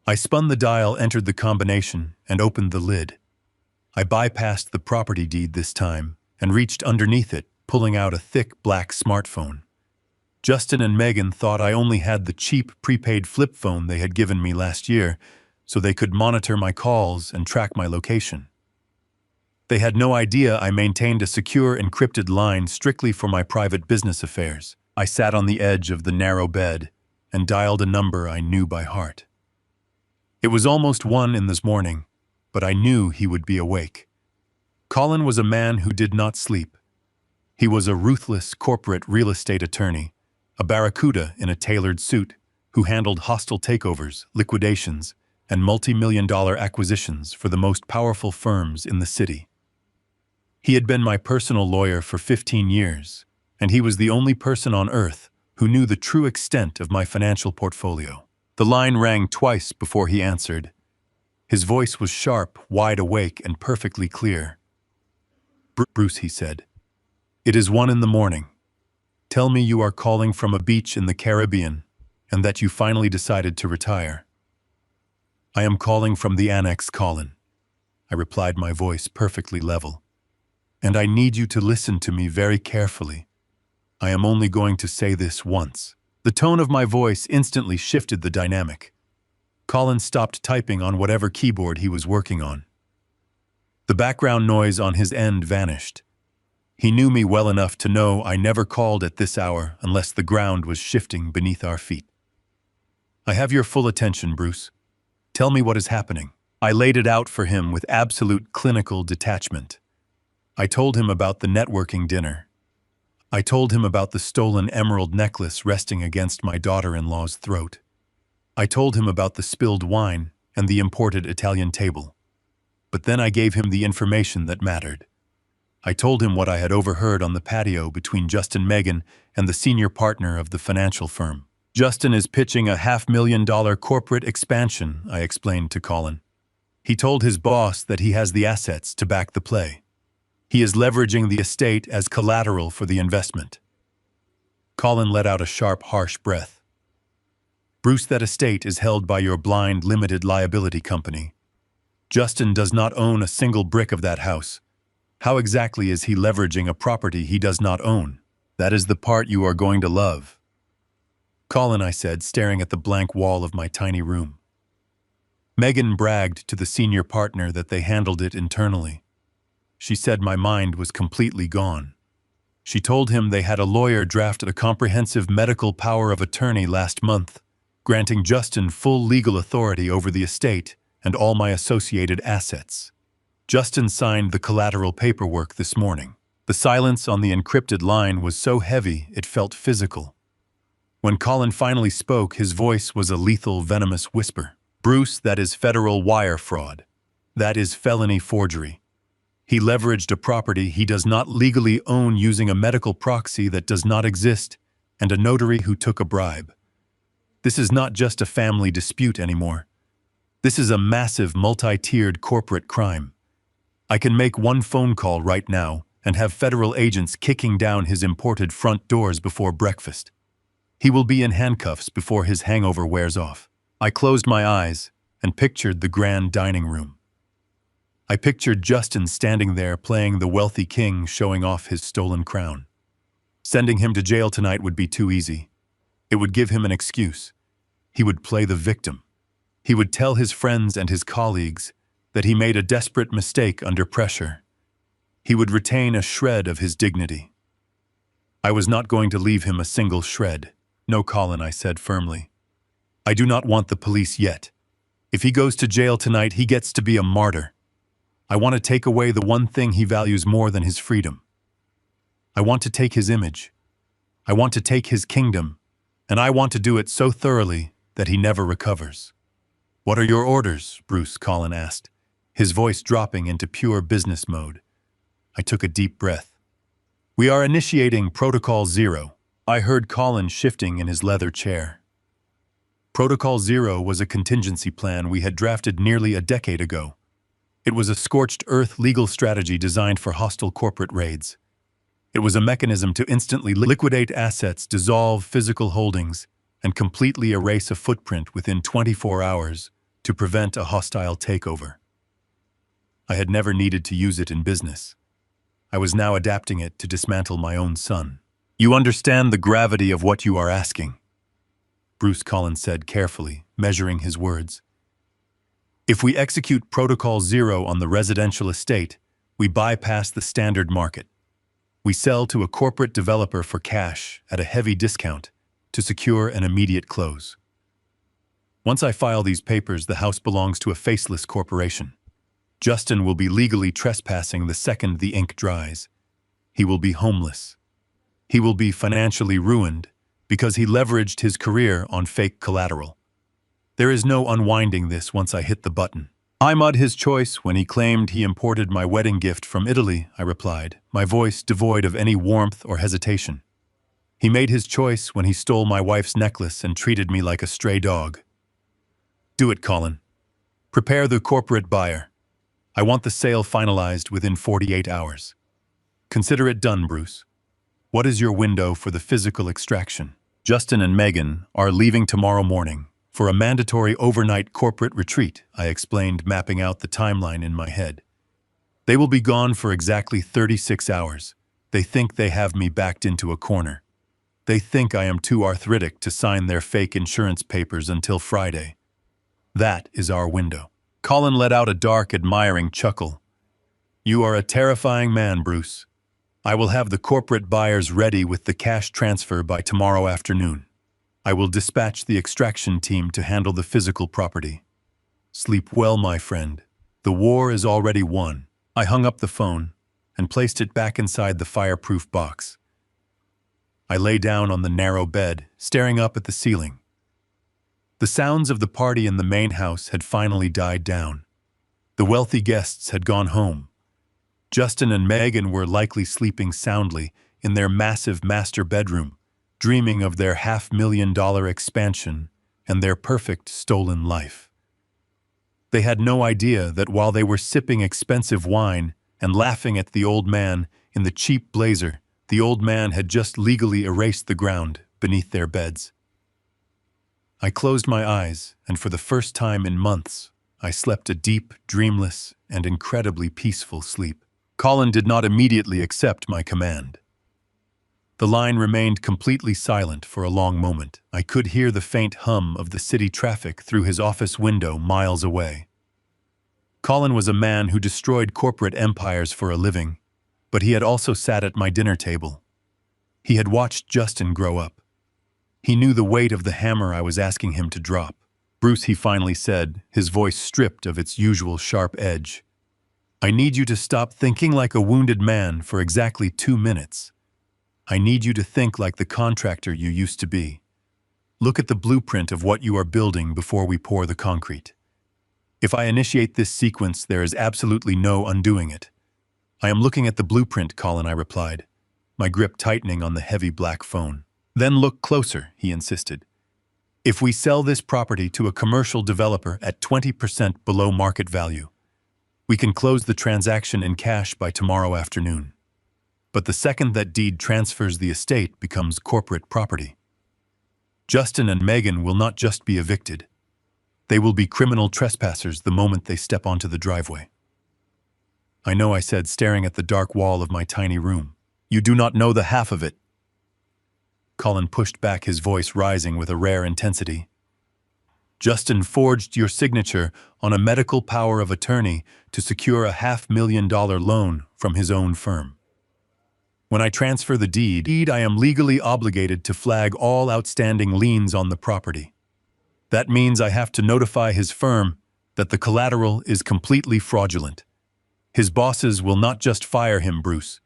Speaker 1: I spun the dial, entered the combination, and opened the lid. I bypassed the property deed this time and reached underneath it, pulling out a thick black smartphone. Justin and Megan thought I only had the cheap prepaid flip phone they had given me last year, so they could monitor my calls and track my location. They had no idea I maintained a secure, encrypted line strictly for my private business affairs. I sat on the edge of the narrow bed and dialed a number I knew by heart. It was almost 1 in the morning, but I knew he would be awake. Colin was a man who did not sleep. He was a ruthless corporate real estate attorney, a barracuda in a tailored suit, who handled hostile takeovers, liquidations, and multi-million-dollar acquisitions for the most powerful firms in the city. He had been my personal lawyer for 15 years, and he was the only person on earth who knew the true extent of my financial portfolio. The line rang twice before he answered. His voice was sharp, wide awake, and perfectly clear. "Bruce," he said, "it is 1 in the morning. Tell me you are calling from a beach in the Caribbean, and that you finally decided to retire." "I am calling from the annex, Colin," I replied, my voice perfectly level. "And I need you to listen to me very carefully. I am only going to say this once." The tone of my voice instantly shifted the dynamic. Colin stopped typing on whatever keyboard he was working on. The background noise on his end vanished. He knew me well enough to know I never called at this hour unless the ground was shifting beneath our feet. "I have your full attention, Bruce. Tell me what is happening." I laid it out for him with absolute clinical detachment. I told him about the networking dinner. I told him about the stolen emerald necklace resting against my daughter-in-law's throat. I told him about the spilled wine and the imported Italian table. But then I gave him the information that mattered. I told him what I had overheard on the patio between Justin Megan and the senior partner of the financial firm. "Justin is pitching a $500,000 corporate expansion," I explained to Colin. "He told his boss that he has the assets to back the play. He is leveraging the estate as collateral for the investment." Colin let out a sharp, harsh breath. "Bruce, that estate is held by your blind, limited liability company. Justin does not own a single brick of that house. How exactly is he leveraging a property he does not own? That is the part you are going to love." "Colin," I said, staring at the blank wall of my tiny room. Megan bragged to the senior partner that they handled it internally. She said my mind was completely gone. She told him they had a lawyer drafted a comprehensive medical power of attorney last month, granting Justin full legal authority over the estate and all my associated assets. Justin signed the collateral paperwork this morning. The silence on the encrypted line was so heavy it felt physical. When Colin finally spoke, his voice was a lethal, venomous whisper. "Bruce, that is federal wire fraud. That is felony forgery. He leveraged a property he does not legally own using a medical proxy that does not exist and a notary who took a bribe. This is not just a family dispute anymore. This is a massive, multi-tiered corporate crime. I can make one phone call right now and have federal agents kicking down his imported front doors before breakfast. He will be in handcuffs before his hangover wears off." I closed my eyes and pictured the grand dining room. I pictured Justin standing there playing the wealthy king showing off his stolen crown. Sending him to jail tonight would be too easy. It would give him an excuse. He would play the victim. He would tell his friends and his colleagues that he made a desperate mistake under pressure. He would retain a shred of his dignity. I was not going to leave him a single shred. "No, Colin," I said firmly. "I do not want the police yet. If he goes to jail tonight, he gets to be a martyr. I want to take away the one thing he values more than his freedom. I want to take his image. I want to take his kingdom, and I want to do it so thoroughly that he never recovers." "What are your orders?" Bruce, Colin asked, his voice dropping into pure business mode. I took a deep breath. "We are initiating Protocol Zero." I heard Colin shifting in his leather chair. Protocol Zero was a contingency plan we had drafted nearly a decade ago. It was a scorched earth legal strategy designed for hostile corporate raids. It was a mechanism to instantly liquidate assets, dissolve physical holdings, and completely erase a footprint within 24 hours to prevent a hostile takeover. I had never needed to use it in business. I was now adapting it to dismantle my own son. "You understand the gravity of what you are asking," Bruce Collins said carefully, measuring his words. "If we execute Protocol Zero on the residential estate, we bypass the standard market. We sell to a corporate developer for cash at a heavy discount to secure an immediate close. Once I file these papers, the house belongs to a faceless corporation. Justin will be legally trespassing the second the ink dries. He will be homeless. He will be financially ruined because he leveraged his career on fake collateral. There is no unwinding this once I hit the button." "I mud his choice when he claimed he imported my wedding gift from Italy," I replied, my voice devoid of any warmth or hesitation. "He made his choice when he stole my wife's necklace and treated me like a stray dog." "Do it, Colin. Prepare the corporate buyer. I want the sale finalized within 48 hours. Consider it done, Bruce. What is your window for the physical extraction?" "Justin and Megan are leaving tomorrow morning for a mandatory overnight corporate retreat," I explained, mapping out the timeline in my head. "They will be gone for exactly 36 hours. They think they have me backed into a corner. They think I am too arthritic to sign their fake insurance papers until Friday. That is our window." Colin let out a dark, admiring chuckle. "You are a terrifying man, Bruce. I will have the corporate buyers ready with the cash transfer by tomorrow afternoon. I will dispatch the extraction team to handle the physical property. Sleep well, my friend. The war is already won." I hung up the phone and placed it back inside the fireproof box. I lay down on the narrow bed, staring up at the ceiling. The sounds of the party in the main house had finally died down. The wealthy guests had gone home. Justin and Megan were likely sleeping soundly in their massive master bedroom, dreaming of their $500,000 expansion and their perfect stolen life. They had no idea that while they were sipping expensive wine and laughing at the old man in the cheap blazer, the old man had just legally erased the ground beneath their beds. I closed my eyes, and for the first time in months, I slept a deep, dreamless, and incredibly peaceful sleep. Colin did not immediately accept my command. The line remained completely silent for a long moment. I could hear the faint hum of the city traffic through his office window miles away. Colin was a man who destroyed corporate empires for a living, but he had also sat at my dinner table. He had watched Justin grow up. He knew the weight of the hammer I was asking him to drop. "Bruce," he finally said, his voice stripped of its usual sharp edge, "I need you to stop thinking like a wounded man for exactly 2 minutes. I need you to think like the contractor you used to be. Look at the blueprint of what you are building before we pour the concrete. If I initiate this sequence, there is absolutely no undoing it." "I am looking at the blueprint, Colin," I replied, my grip tightening on the heavy black phone. "Then look closer," he insisted. "If we sell this property to a commercial developer at 20% below market value, we can close the transaction in cash by tomorrow afternoon. But the second that deed transfers, the estate becomes corporate property. Justin and Megan will not just be evicted. They will be criminal trespassers the moment they step onto the driveway." "I know," I said, staring at the dark wall of my tiny room. "You do not know the half of it." Colin pushed back, his voice rising with a rare intensity. "Justin forged your signature on a medical power of attorney to secure a $500,000 loan from his own firm. When I transfer the deed, I am legally obligated to flag all outstanding liens on the property. That means I have to notify his firm that the collateral is completely fraudulent. His bosses will not just fire him, Bruce.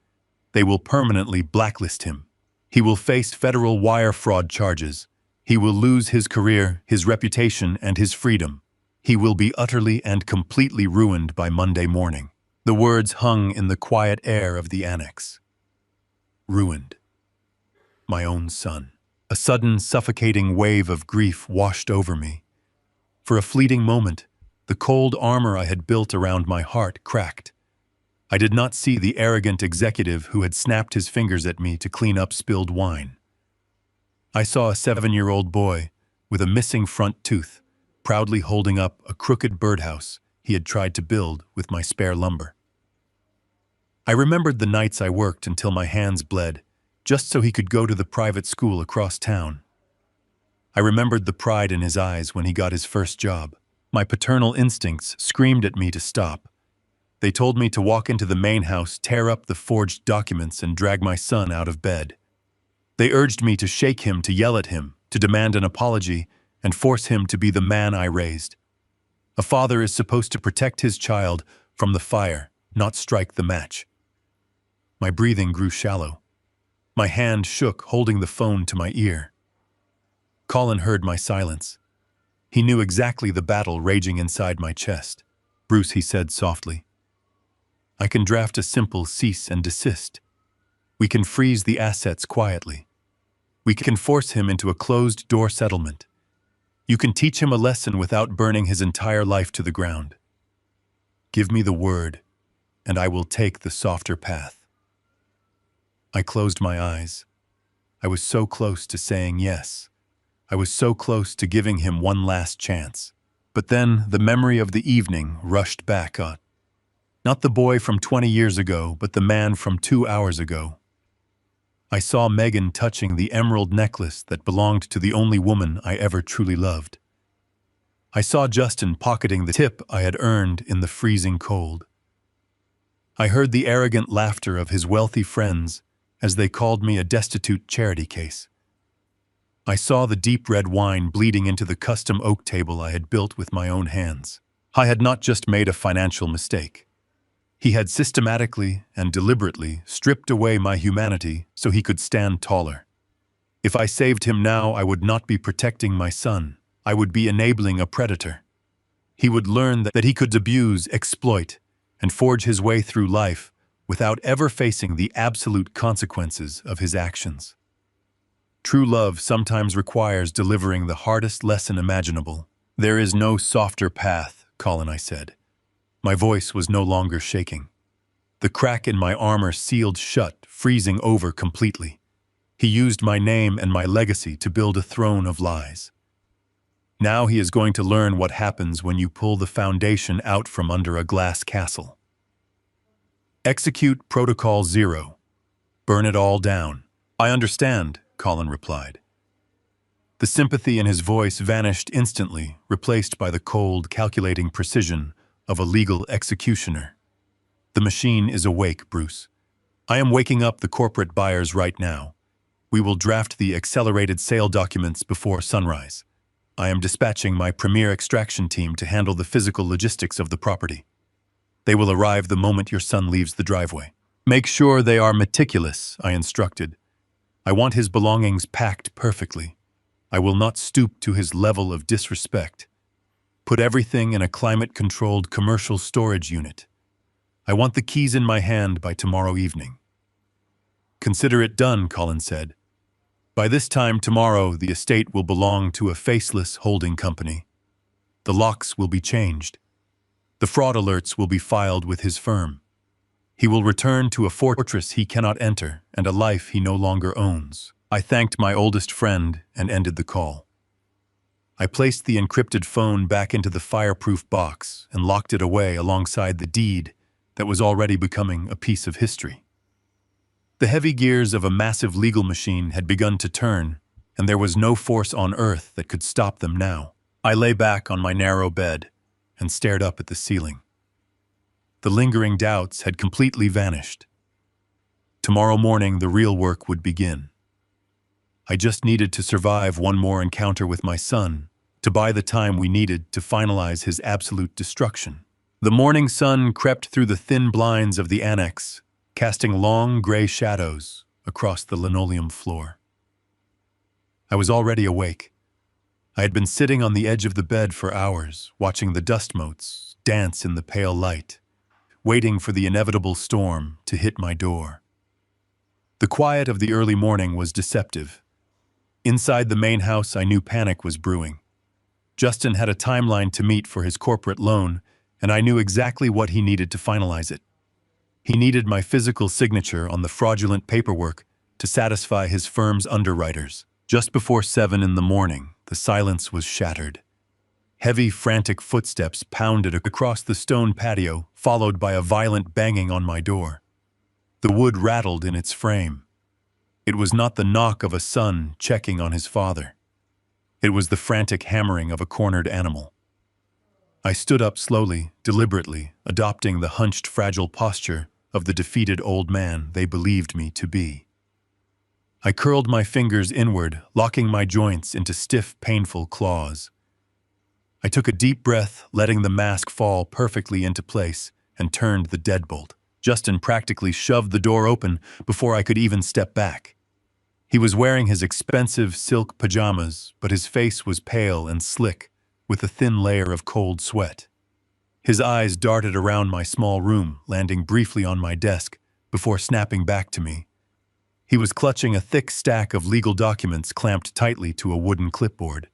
Speaker 1: They will permanently blacklist him. He will face federal wire fraud charges. He will lose his career, his reputation, and his freedom. He will be utterly and completely ruined by Monday morning." The words hung in the quiet air of the annex. Ruined. My own son. A sudden, suffocating wave of grief washed over me. For a fleeting moment, the cold armor I had built around my heart cracked. I did not see the arrogant executive who had snapped his fingers at me to clean up spilled wine. I saw a 7-year-old boy with a missing front tooth, proudly holding up a crooked birdhouse he had tried to build with my spare lumber. I remembered the nights I worked until my hands bled, just so he could go to the private school across town. I remembered the pride in his eyes when he got his first job. My paternal instincts screamed at me to stop. They told me to walk into the main house, tear up the forged documents, and drag my son out of bed. They urged me to shake him, to yell at him, to demand an apology, and force him to be the man I raised. A father is supposed to protect his child from the fire, not strike the match. My breathing grew shallow. My hand shook, holding the phone to my ear. Colin heard my silence. He knew exactly the battle raging inside my chest. "Bruce," he said softly, "I can draft a simple cease and desist. We can freeze the assets quietly. We can force him into a closed-door settlement. You can teach him a lesson without burning his entire life to the ground. Give me the word, and I will take the softer path." I closed my eyes. I was so close to saying yes. I was so close to giving him one last chance. But then the memory of the evening rushed back on. Not the boy from 20 years ago, but the man from 2 hours ago. I saw Megan touching the emerald necklace that belonged to the only woman I ever truly loved. I saw Justin pocketing the tip I had earned in the freezing cold. I heard the arrogant laughter of his wealthy friends as they called me a destitute charity case. I saw the deep red wine bleeding into the custom oak table I had built with my own hands. I had not just made a financial mistake. He had systematically and deliberately stripped away my humanity so he could stand taller. If I saved him now, I would not be protecting my son. I would be enabling a predator. He would learn that he could abuse, exploit, and forge his way through life without ever facing the absolute consequences of his actions. True love sometimes requires delivering the hardest lesson imaginable. "There is no softer path, Colin," I said. My voice was no longer shaking. The crack in my armor sealed shut, freezing over completely. He used my name and my legacy to build a throne of lies. Now he is going to learn what happens when you pull the foundation out from under a glass castle. Execute Protocol 0. Burn it all down. "I understand," Colin replied. The sympathy in his voice vanished instantly, replaced by the cold, calculating precision of a legal executioner. The machine is awake, Bruce. I am waking up the corporate buyers right now. We will draft the accelerated sale documents before sunrise. I am dispatching my premier extraction team to handle the physical logistics of the property. They will arrive the moment your son leaves the driveway. Make sure they are meticulous, I instructed. I want his belongings packed perfectly. I will not stoop to his level of disrespect. Put everything in a climate-controlled commercial storage unit. I want the keys in my hand by tomorrow evening. Consider it done, Colin said. By this time tomorrow, the estate will belong to a faceless holding company. The locks will be changed. The fraud alerts will be filed with his firm. He will return to a fortress he cannot enter and a life he no longer owns. I thanked my oldest friend and ended the call. I placed the encrypted phone back into the fireproof box and locked it away alongside the deed that was already becoming a piece of history. The heavy gears of a massive legal machine had begun to turn, and there was no force on earth that could stop them now. I lay back on my narrow bed and stared up at the ceiling. The lingering doubts had completely vanished. Tomorrow morning, the real work would begin. I just needed to survive one more encounter with my son, to buy the time we needed to finalize his absolute destruction. The morning sun crept through the thin blinds of the annex, casting long gray shadows across the linoleum floor. I was already awake. I had been sitting on the edge of the bed for hours, watching the dust motes dance in the pale light, waiting for the inevitable storm to hit my door. The quiet of the early morning was deceptive. Inside the main house, I knew panic was brewing. Justin had a timeline to meet for his corporate loan, and I knew exactly what he needed to finalize it. He needed my physical signature on the fraudulent paperwork to satisfy his firm's underwriters. Just before 7 in the morning, the silence was shattered. Heavy, frantic footsteps pounded across the stone patio, followed by a violent banging on my door. The wood rattled in its frame. It was not the knock of a son checking on his father. It was the frantic hammering of a cornered animal. I stood up slowly, deliberately, adopting the hunched, fragile posture of the defeated old man they believed me to be. I curled my fingers inward, locking my joints into stiff, painful claws. I took a deep breath, letting the mask fall perfectly into place, and turned the deadbolt. Justin practically shoved the door open before I could even step back. He was wearing his expensive silk pajamas, but his face was pale and slick, with a thin layer of cold sweat. His eyes darted around my small room, landing briefly on my desk before snapping back to me. He was clutching a thick stack of legal documents clamped tightly to a wooden clipboard.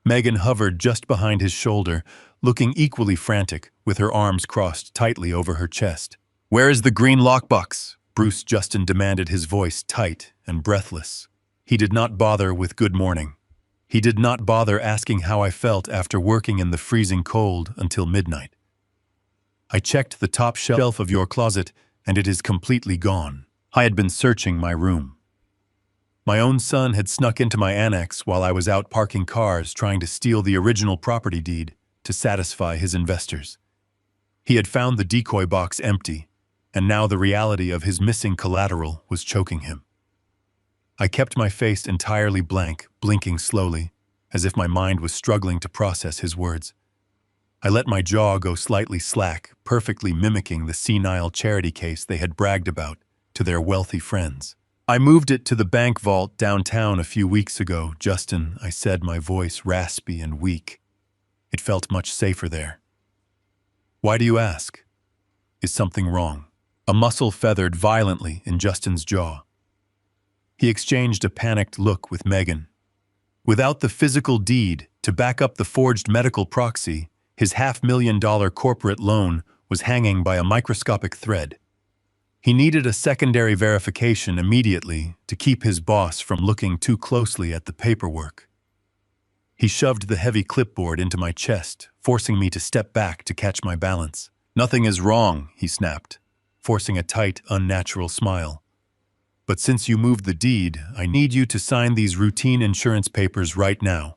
Speaker 1: Megan hovered just behind his shoulder, looking equally frantic, with her arms crossed tightly over her chest. "Where is the green lockbox?" Bruce Justin demanded, his voice tight and breathless. He did not bother with good morning. He did not bother asking how I felt after working in the freezing cold until midnight. "I checked the top shelf of your closet, and it is completely gone." I had been searching my room. My own son had snuck into my annex while I was out parking cars trying to steal the original property deed to satisfy his investors. He had found the decoy box empty, and now the reality of his missing collateral was choking him. I kept my face entirely blank, blinking slowly, as if my mind was struggling to process his words. I let my jaw go slightly slack, perfectly mimicking the senile charity case they had bragged about to their wealthy friends. "I moved it to the bank vault downtown a few weeks ago, Justin," I said, my voice raspy and weak. It felt much safer there. "Why do you ask? Is something wrong?" A muscle feathered violently in Justin's jaw. He exchanged a panicked look with Megan. Without the physical deed to back up the forged medical proxy, his $500,000 corporate loan was hanging by a microscopic thread. He needed a secondary verification immediately to keep his boss from looking too closely at the paperwork. He shoved the heavy clipboard into my chest, forcing me to step back to catch my balance. "Nothing is wrong," he snapped, forcing a tight, unnatural smile. "But since you moved the deed, I need you to sign these routine insurance papers right now.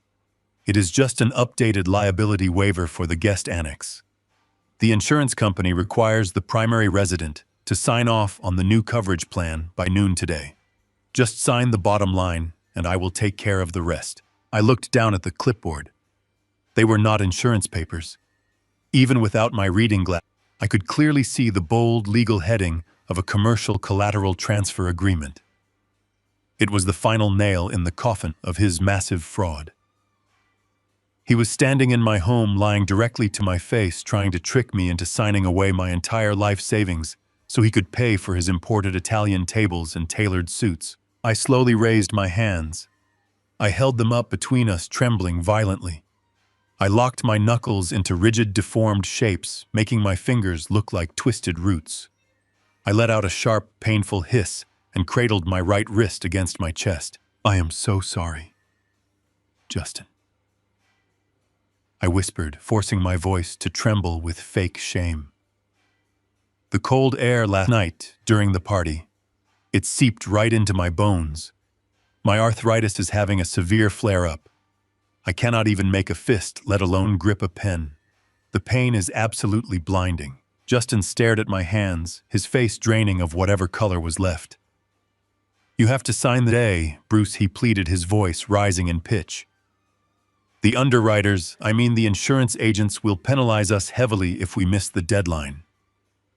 Speaker 1: It is just an updated liability waiver for the guest annex." The insurance company requires the primary resident to sign off on the new coverage plan by noon today. Just sign the bottom line, and I will take care of the rest. I looked down at the clipboard. They were not insurance papers. Even without my reading glass, I could clearly see the bold legal heading of a commercial collateral transfer agreement. It was the final nail in the coffin of his massive fraud. He was standing in my home, lying directly to my face, trying to trick me into signing away my entire life savings so he could pay for his imported Italian tables and tailored suits. I slowly raised my hands. I held them up between us, trembling violently. I locked my knuckles into rigid, deformed shapes, making my fingers look like twisted roots. I let out a sharp, painful hiss and cradled my right wrist against my chest. "I am so sorry, Justin," I whispered, forcing my voice to tremble with fake shame. The cold air last night, during the party, it seeped right into my bones. My arthritis is having a severe flare-up. I cannot even make a fist, let alone grip a pen. The pain is absolutely blinding. Justin stared at my hands, his face draining of whatever color was left. "You have to sign the day, Bruce," he pleaded, his voice rising in pitch. "The underwriters, the insurance agents, will penalize us heavily if we miss the deadline.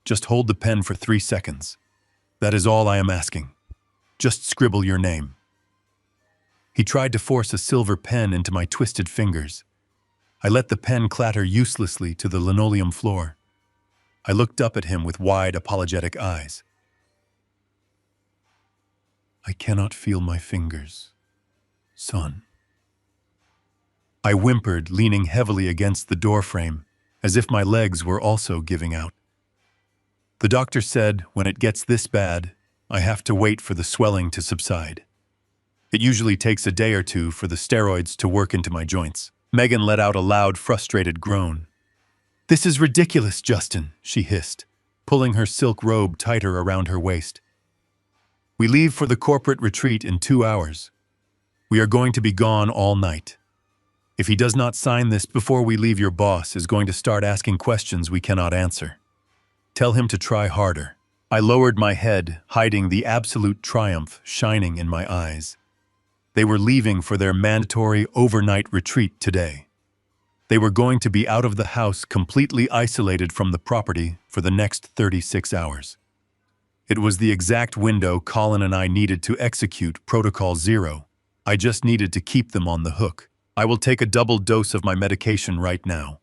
Speaker 1: Just hold the pen for 3 seconds. That is all I am asking. Just scribble your name." He tried to force a silver pen into my twisted fingers. I let the pen clatter uselessly to the linoleum floor. I looked up at him with wide, apologetic eyes. "I cannot feel my fingers, son." I whimpered, leaning heavily against the doorframe, as if my legs were also giving out. "The doctor said when it gets this bad, I have to wait for the swelling to subside. It usually takes a day or two for the steroids to work into my joints." Megan let out a loud, frustrated groan. "This is ridiculous, Justin," she hissed, pulling her silk robe tighter around her waist. "We leave for the corporate retreat in 2 hours. We are going to be gone all night. If he does not sign this before we leave, your boss is going to start asking questions we cannot answer. Tell him to try harder." I lowered my head, hiding the absolute triumph shining in my eyes. They were leaving for their mandatory overnight retreat today. They were going to be out of the house, completely isolated from the property for the next 36 hours. It was the exact window Colin and I needed to execute Protocol Zero. I just needed to keep them on the hook. "I will take a double dose of my medication right now,"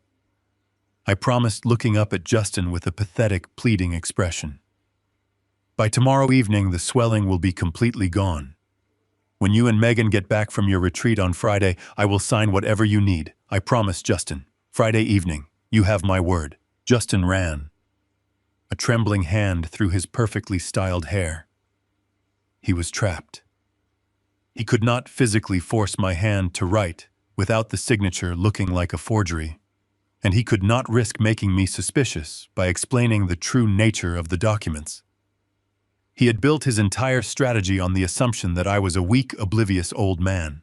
Speaker 1: I promised, looking up at Justin with a pathetic, pleading expression. "By tomorrow evening, the swelling will be completely gone. When you and Megan get back from your retreat on Friday, I will sign whatever you need. I promise, Justin. Friday evening. You have my word." Justin ran, a trembling hand through his perfectly styled hair. He was trapped. He could not physically force my hand to write without the signature looking like a forgery, and he could not risk making me suspicious by explaining the true nature of the documents. He had built his entire strategy on the assumption that I was a weak, oblivious old man.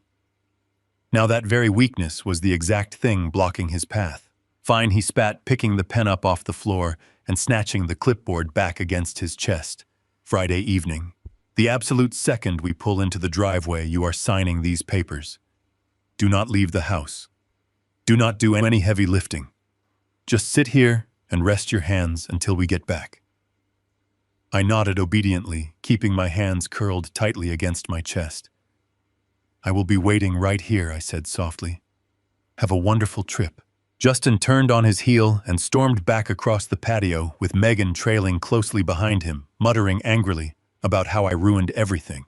Speaker 1: Now that very weakness was the exact thing blocking his path. "Fine," he spat, picking the pen up off the floor and snatching the clipboard back against his chest. "Friday evening. The absolute second we pull into the driveway, you are signing these papers. Do not leave the house. Do not do any heavy lifting. Just sit here and rest your hands until we get back." I nodded obediently, keeping my hands curled tightly against my chest. "I will be waiting right here," I said softly. "Have a wonderful trip." Justin turned on his heel and stormed back across the patio, with Megan trailing closely behind him, muttering angrily about how I ruined everything.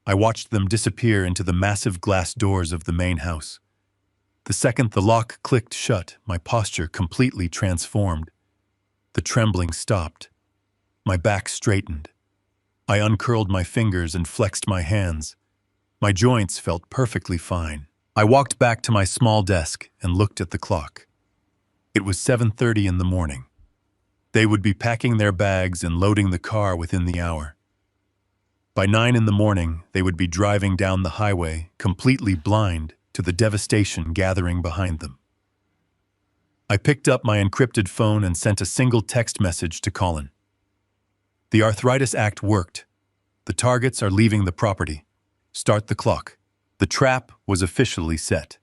Speaker 1: I watched them disappear into the massive glass doors of the main house. The second the lock clicked shut, my posture completely transformed. The trembling stopped. My back straightened. I uncurled my fingers and flexed my hands. My joints felt perfectly fine. I walked back to my small desk and looked at the clock. It was 7:30 in the morning. They would be packing their bags and loading the car within the hour. By 9 in the morning, they would be driving down the highway, completely blind to the devastation gathering behind them. I picked up my encrypted phone and sent a single text message to Colin. The arthritis act worked. The targets are leaving the property. Start the clock. The trap was officially set.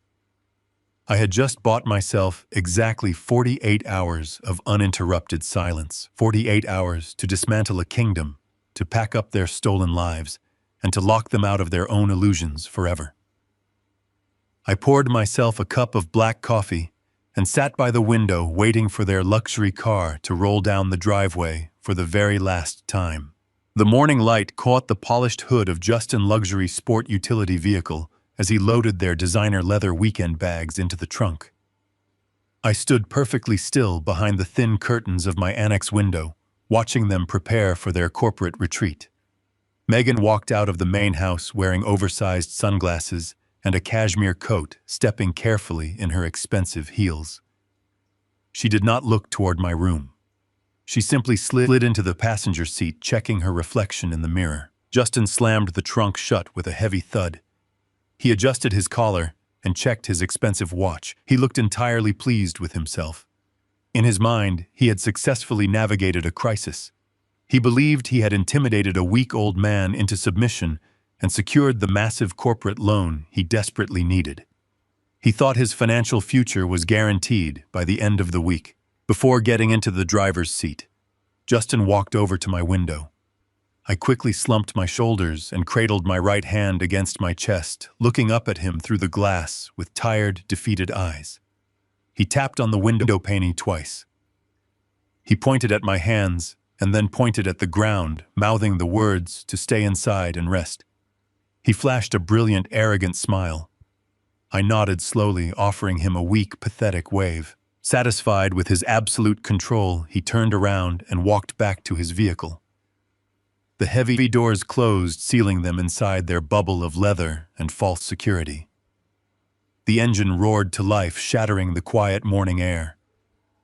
Speaker 1: I had just bought myself exactly 48 hours of uninterrupted silence. 48 hours to dismantle a kingdom, to pack up their stolen lives, and to lock them out of their own illusions forever. I poured myself a cup of black coffee and sat by the window waiting for their luxury car to roll down the driveway for the very last time. The morning light caught the polished hood of Justin's luxury sport utility vehicle as he loaded their designer leather weekend bags into the trunk. I stood perfectly still behind the thin curtains of my annex window, watching them prepare for their corporate retreat. Megan walked out of the main house wearing oversized sunglasses and a cashmere coat, stepping carefully in her expensive heels. She did not look toward my room. She simply slid into the passenger seat, checking her reflection in the mirror. Justin slammed the trunk shut with a heavy thud. He adjusted his collar and checked his expensive watch. He looked entirely pleased with himself. In his mind, he had successfully navigated a crisis. He believed he had intimidated a weak old man into submission and secured the massive corporate loan he desperately needed. He thought his financial future was guaranteed by the end of the week. Before getting into the driver's seat, Justin walked over to my window. I quickly slumped my shoulders and cradled my right hand against my chest, looking up at him through the glass with tired, defeated eyes. He tapped on the window pane twice. He pointed at my hands and then pointed at the ground, mouthing the words to stay inside and rest. He flashed a brilliant, arrogant smile. I nodded slowly, offering him a weak, pathetic wave. Satisfied with his absolute control, he turned around and walked back to his vehicle. The heavy doors closed, sealing them inside their bubble of leather and false security. The engine roared to life, shattering the quiet morning air.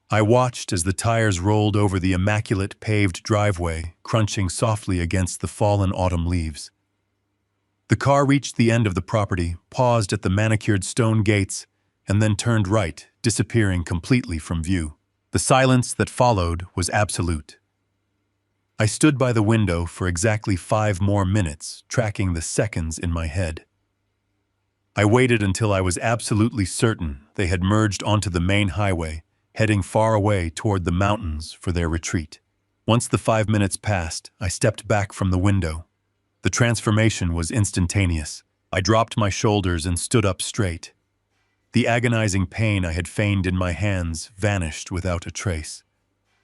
Speaker 1: I watched as the tires rolled over the immaculate paved driveway, crunching softly against the fallen autumn leaves. The car reached the end of the property, paused at the manicured stone gates, and then turned right, disappearing completely from view. The silence that followed was absolute. I stood by the window for exactly 5 more minutes, tracking the seconds in my head. I waited until I was absolutely certain they had merged onto the main highway, heading far away toward the mountains for their retreat. Once the 5 minutes passed, I stepped back from the window. The transformation was instantaneous. I dropped my shoulders and stood up straight. The agonizing pain I had feigned in my hands vanished without a trace.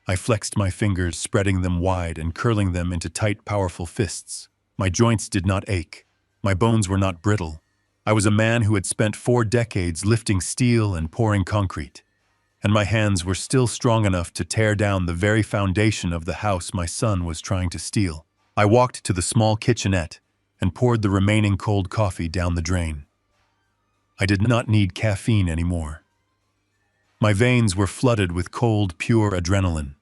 Speaker 1: I flexed my fingers, spreading them wide and curling them into tight, powerful fists. My joints did not ache. My bones were not brittle. I was a man who had spent 4 decades lifting steel and pouring concrete. And my hands were still strong enough to tear down the very foundation of the house my son was trying to steal. I walked to the small kitchenette and poured the remaining cold coffee down the drain. I did not need caffeine anymore. My veins were flooded with cold, pure adrenaline.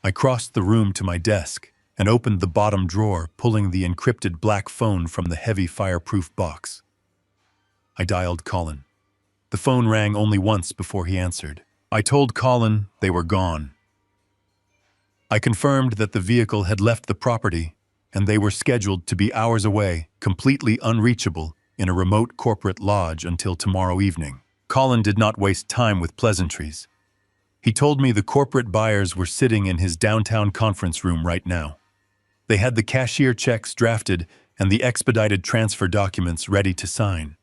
Speaker 1: I crossed the room to my desk and opened the bottom drawer, pulling the encrypted black phone from the heavy fireproof box. I dialed Colin. The phone rang only once before he answered. I told Colin they were gone. I confirmed that the vehicle had left the property and they were scheduled to be hours away, completely unreachable, in a remote corporate lodge until tomorrow evening. Colin did not waste time with pleasantries. He told me the corporate buyers were sitting in his downtown conference room right now. They had the cashier checks drafted and the expedited transfer documents ready to sign.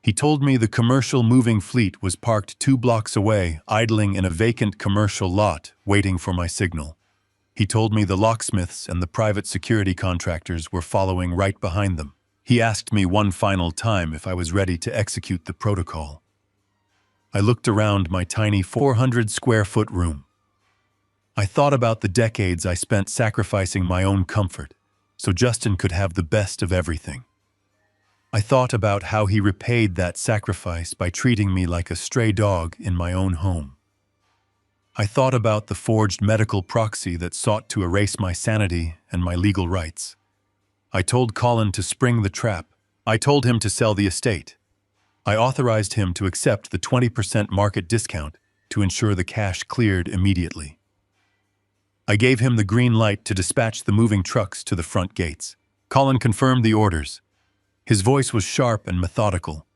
Speaker 1: He told me the commercial moving fleet was parked 2 blocks away, idling in a vacant commercial lot, waiting for my signal. He told me the locksmiths and the private security contractors were following right behind them. He asked me one final time if I was ready to execute the protocol. I looked around my tiny 400-square-foot room. I thought about the decades I spent sacrificing my own comfort, so Justin could have the best of everything. I thought about how he repaid that sacrifice by treating me like a stray dog in my own home. I thought about the forged medical proxy that sought to erase my sanity and my legal rights. I told Colin to spring the trap. I told him to sell the estate. I authorized him to accept the 20% market discount to ensure the cash cleared immediately. I gave him the green light to dispatch the moving trucks to the front gates. Colin confirmed the orders. His voice was sharp and methodical.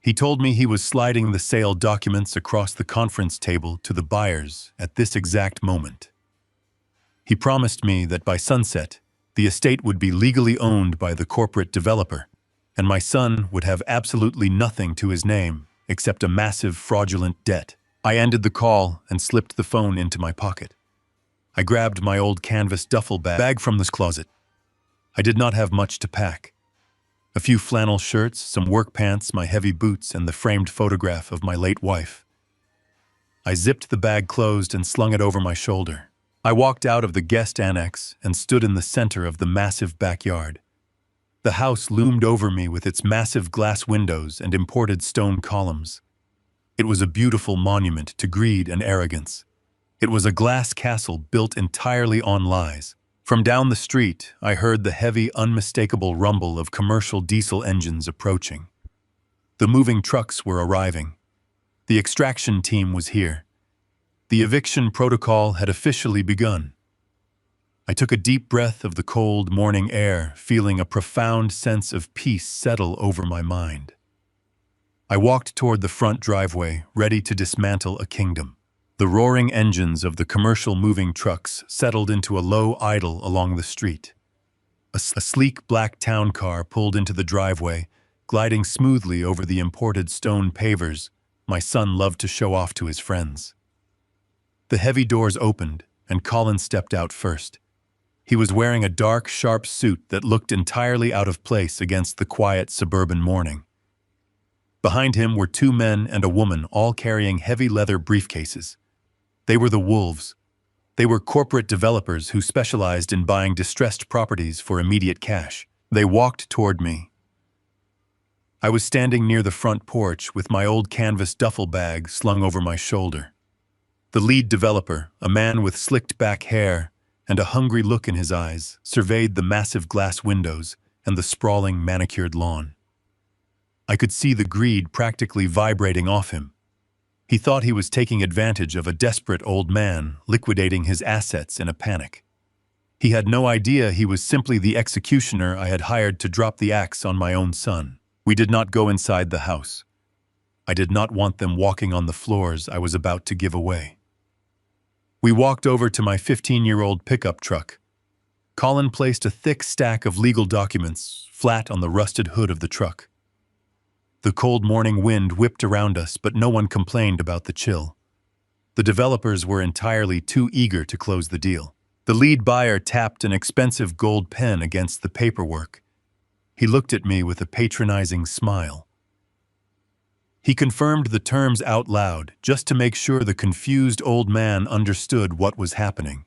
Speaker 1: He told me he was sliding the sale documents across the conference table to the buyers at this exact moment. He promised me that by sunset, the estate would be legally owned by the corporate developer, and my son would have absolutely nothing to his name except a massive fraudulent debt. I ended the call and slipped the phone into my pocket. I grabbed my old canvas duffel bag from this closet. I did not have much to pack. A few flannel shirts, some work pants, my heavy boots, and the framed photograph of my late wife. I zipped the bag closed and slung it over my shoulder. I walked out of the guest annex and stood in the center of the massive backyard. The house loomed over me with its massive glass windows and imported stone columns. It was a beautiful monument to greed and arrogance. It was a glass castle built entirely on lies. From down the street, I heard the heavy, unmistakable rumble of commercial diesel engines approaching. The moving trucks were arriving. The extraction team was here. The eviction protocol had officially begun. I took a deep breath of the cold morning air, feeling a profound sense of peace settle over my mind. I walked toward the front driveway, ready to dismantle a kingdom. The roaring engines of the commercial moving trucks settled into a low idle along the street. A sleek black town car pulled into the driveway, gliding smoothly over the imported stone pavers my son loved to show off to his friends. The heavy doors opened, and Colin stepped out first. He was wearing a dark, sharp suit that looked entirely out of place against the quiet suburban morning. Behind him were two men and a woman, all carrying heavy leather briefcases. They were the Wolves. They were corporate developers who specialized in buying distressed properties for immediate cash. They walked toward me. I was standing near the front porch with my old canvas duffel bag slung over my shoulder. The lead developer, a man with slicked back hair and a hungry look in his eyes, surveyed the massive glass windows and the sprawling manicured lawn. I could see the greed practically vibrating off him. He thought he was taking advantage of a desperate old man liquidating his assets in a panic. He had no idea he was simply the executioner I had hired to drop the axe on my own son. We did not go inside the house. I did not want them walking on the floors I was about to give away. We walked over to my 15-year-old pickup truck. Colin placed a thick stack of legal documents flat on the rusted hood of the truck. The cold morning wind whipped around us, but no one complained about the chill. The developers were entirely too eager to close the deal. The lead buyer tapped an expensive gold pen against the paperwork. He looked at me with a patronizing smile. He confirmed the terms out loud, just to make sure the confused old man understood what was happening.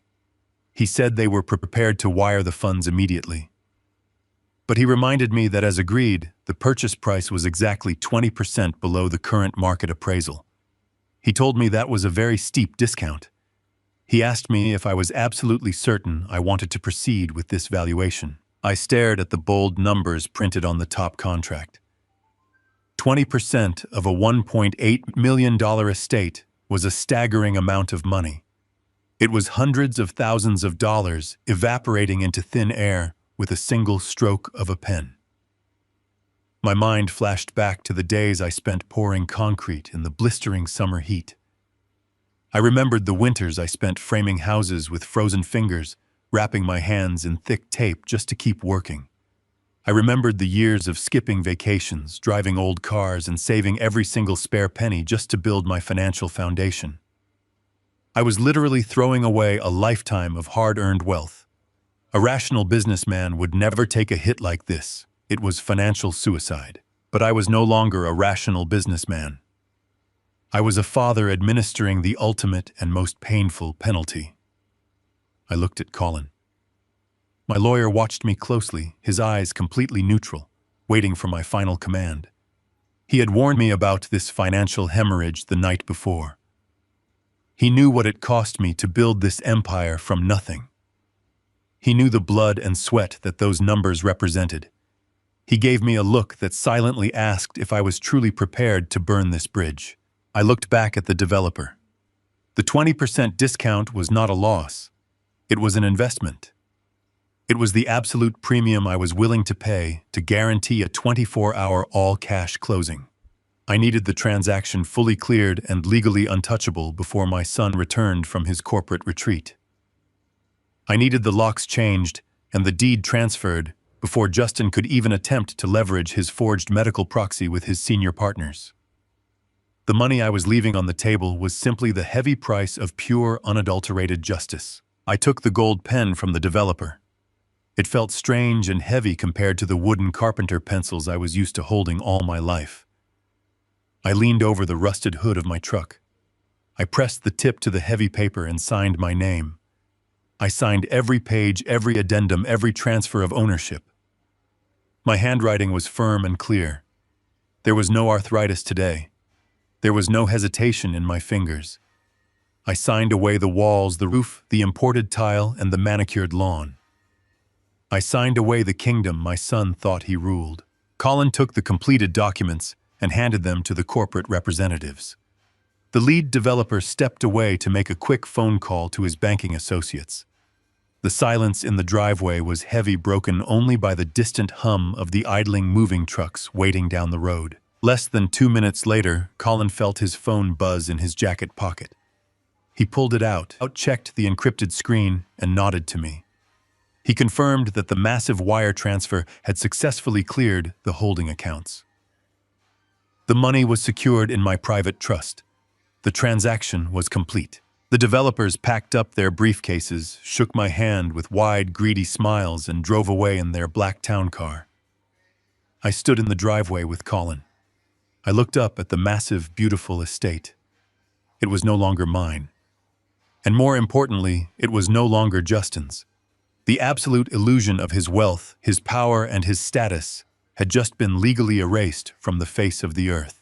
Speaker 1: He said they were prepared to wire the funds immediately. But he reminded me that, as agreed, the purchase price was exactly 20% below the current market appraisal. He told me that was a very steep discount. He asked me if I was absolutely certain I wanted to proceed with this valuation. I stared at the bold numbers printed on the top contract. 20% of a $1.8 million estate was a staggering amount of money. It was hundreds of thousands of dollars evaporating into thin air with a single stroke of a pen. My mind flashed back to the days I spent pouring concrete in the blistering summer heat. I remembered the winters I spent framing houses with frozen fingers, wrapping my hands in thick tape just to keep working. I remembered the years of skipping vacations, driving old cars, and saving every single spare penny just to build my financial foundation. I was literally throwing away a lifetime of hard-earned wealth. A rational businessman would never take a hit like this. It was financial suicide. But I was no longer a rational businessman. I was a father administering the ultimate and most painful penalty. I looked at Colin. My lawyer watched me closely, his eyes completely neutral, waiting for my final command. He had warned me about this financial hemorrhage the night before. He knew what it cost me to build this empire from nothing. He knew the blood and sweat that those numbers represented. He gave me a look that silently asked if I was truly prepared to burn this bridge. I looked back at the developer. The 20% discount was not a loss. It was an investment. It was the absolute premium I was willing to pay to guarantee a 24-hour all-cash closing. I needed the transaction fully cleared and legally untouchable before my son returned from his corporate retreat. I needed the locks changed and the deed transferred before Justin could even attempt to leverage his forged medical proxy with his senior partners. The money I was leaving on the table was simply the heavy price of pure, unadulterated justice. I took the gold pen from the developer. It felt strange and heavy compared to the wooden carpenter pencils I was used to holding all my life. I leaned over the rusted hood of my truck. I pressed the tip to the heavy paper and signed my name. I signed every page, every addendum, every transfer of ownership. My handwriting was firm and clear. There was no arthritis today. There was no hesitation in my fingers. I signed away the walls, the roof, the imported tile, and the manicured lawn. I signed away the kingdom my son thought he ruled. Colin took the completed documents and handed them to the corporate representatives. The lead developer stepped away to make a quick phone call to his banking associates. The silence in the driveway was heavy, broken only by the distant hum of the idling moving trucks waiting down the road. Less than 2 minutes later, Colin felt his phone buzz in his jacket pocket. He pulled it out, checked the encrypted screen, and nodded to me. He confirmed that the massive wire transfer had successfully cleared the holding accounts. The money was secured in my private trust. The transaction was complete. The developers packed up their briefcases, shook my hand with wide, greedy smiles, and drove away in their black town car. I stood in the driveway with Colin. I looked up at the massive, beautiful estate. It was no longer mine. And more importantly, it was no longer Justin's. The absolute illusion of his wealth, his power, and his status had just been legally erased from the face of the earth.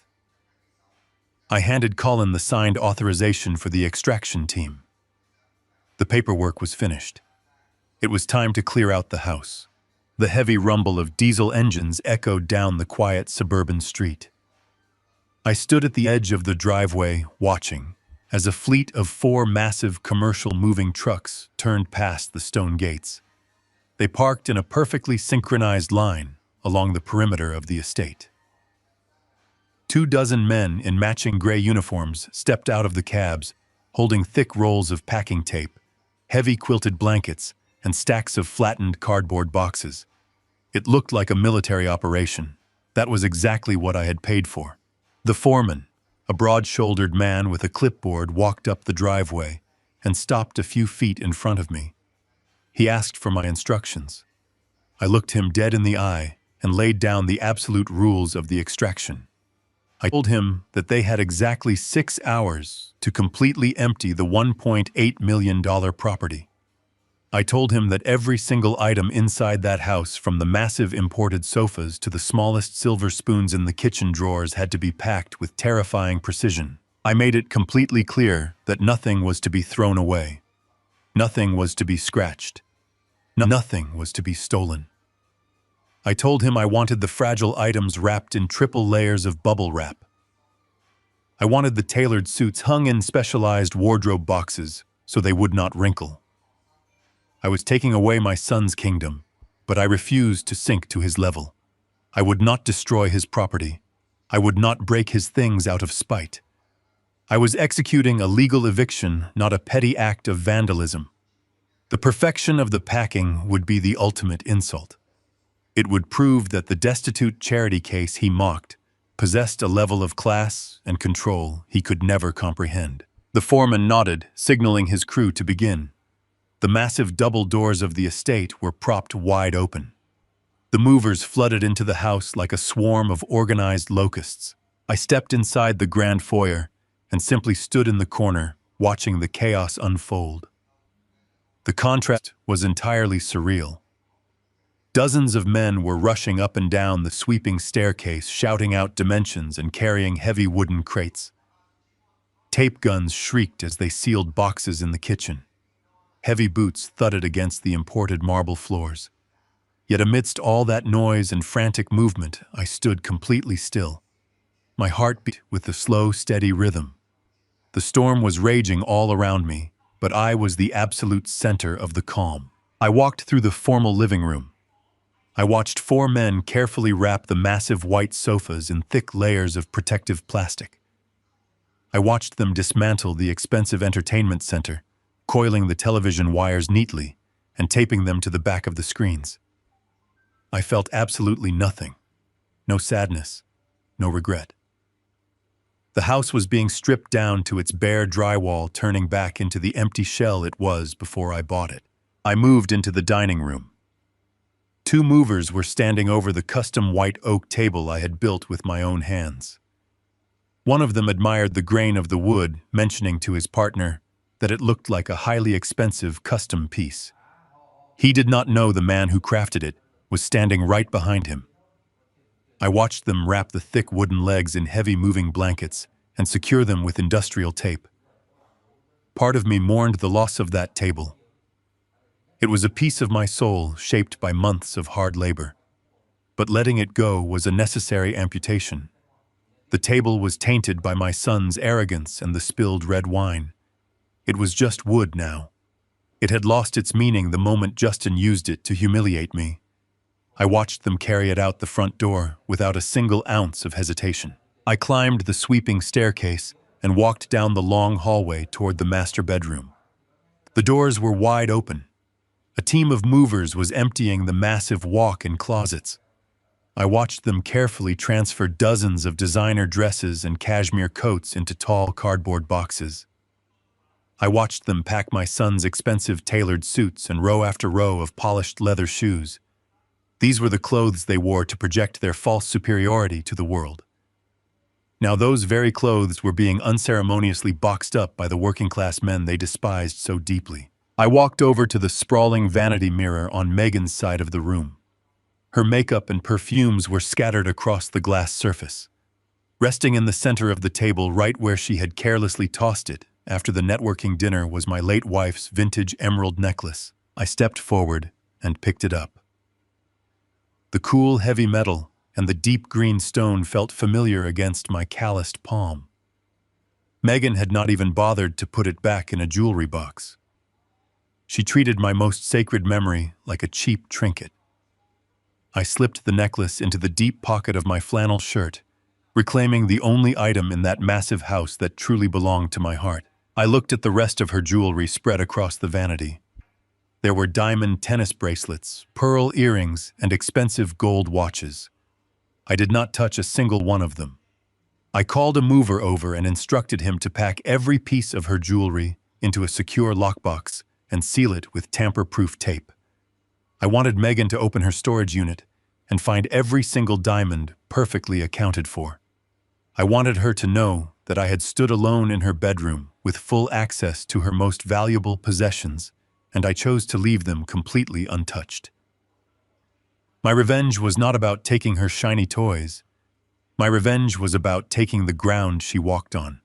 Speaker 1: I handed Colin the signed authorization for the extraction team. The paperwork was finished. It was time to clear out the house. The heavy rumble of diesel engines echoed down the quiet suburban street. I stood at the edge of the driveway, watching, as a fleet of 4 massive commercial moving trucks turned past the stone gates. They parked in a perfectly synchronized line along the perimeter of the estate. 24 men in matching gray uniforms stepped out of the cabs, holding thick rolls of packing tape, heavy quilted blankets, and stacks of flattened cardboard boxes. It looked like a military operation. That was exactly what I had paid for. The foreman, a broad-shouldered man with a clipboard, walked up the driveway and stopped a few feet in front of me. He asked for my instructions. I looked him dead in the eye and laid down the absolute rules of the extraction. I told him that they had exactly 6 hours to completely empty the $1.8 million property. I told him that every single item inside that house, from the massive imported sofas to the smallest silver spoons in the kitchen drawers, had to be packed with terrifying precision. I made it completely clear that nothing was to be thrown away. Nothing was to be scratched. Nothing was to be stolen. I told him I wanted the fragile items wrapped in triple layers of bubble wrap. I wanted the tailored suits hung in specialized wardrobe boxes so they would not wrinkle. I was taking away my son's kingdom, but I refused to sink to his level. I would not destroy his property. I would not break his things out of spite. I was executing a legal eviction, not a petty act of vandalism. The perfection of the packing would be the ultimate insult. It would prove that the destitute charity case he mocked possessed a level of class and control he could never comprehend. The foreman nodded, signaling his crew to begin. The massive double doors of the estate were propped wide open. The movers flooded into the house like a swarm of organized locusts. I stepped inside the grand foyer and simply stood in the corner, watching the chaos unfold. The contrast was entirely surreal. Dozens of men were rushing up and down the sweeping staircase, shouting out dimensions and carrying heavy wooden crates. Tape guns shrieked as they sealed boxes in the kitchen. Heavy boots thudded against the imported marble floors. Yet amidst all that noise and frantic movement, I stood completely still. My heart beat with a slow, steady rhythm. The storm was raging all around me, but I was the absolute center of the calm. I walked through the formal living room. I watched four men carefully wrap the massive white sofas in thick layers of protective plastic. I watched them dismantle the expensive entertainment center, coiling the television wires neatly and taping them to the back of the screens. I felt absolutely nothing. No sadness, no regret. The house was being stripped down to its bare drywall, turning back into the empty shell it was before I bought it. I moved into the dining room. Two movers were standing over the custom white oak table I had built with my own hands. One of them admired the grain of the wood, mentioning to his partner that it looked like a highly expensive custom piece. He did not know the man who crafted it was standing right behind him. I watched them wrap the thick wooden legs in heavy moving blankets and secure them with industrial tape. Part of me mourned the loss of that table. It was a piece of my soul shaped by months of hard labor. But letting it go was a necessary amputation. The table was tainted by my son's arrogance and the spilled red wine. It was just wood now. It had lost its meaning the moment Justin used it to humiliate me. I watched them carry it out the front door without a single ounce of hesitation. I climbed the sweeping staircase and walked down the long hallway toward the master bedroom. The doors were wide open. A team of movers was emptying the massive walk-in closets. I watched them carefully transfer dozens of designer dresses and cashmere coats into tall cardboard boxes. I watched them pack my son's expensive tailored suits and row after row of polished leather shoes. These were the clothes they wore to project their false superiority to the world. Now those very clothes were being unceremoniously boxed up by the working-class men they despised so deeply. I walked over to the sprawling vanity mirror on Megan's side of the room. Her makeup and perfumes were scattered across the glass surface. Resting in the center of the table right where she had carelessly tossed it after the networking dinner was my late wife's vintage emerald necklace. I stepped forward and picked it up. The cool, heavy metal and the deep green stone felt familiar against my calloused palm. Megan had not even bothered to put it back in a jewelry box. She treated my most sacred memory like a cheap trinket. I slipped the necklace into the deep pocket of my flannel shirt, reclaiming the only item in that massive house that truly belonged to my heart. I looked at the rest of her jewelry spread across the vanity. There were diamond tennis bracelets, pearl earrings, and expensive gold watches. I did not touch a single one of them. I called a mover over and instructed him to pack every piece of her jewelry into a secure lockbox and seal it with tamper-proof tape. I wanted Megan to open her storage unit and find every single diamond perfectly accounted for. I wanted her to know that I had stood alone in her bedroom with full access to her most valuable possessions, and I chose to leave them completely untouched. My revenge was not about taking her shiny toys. My revenge was about taking the ground she walked on.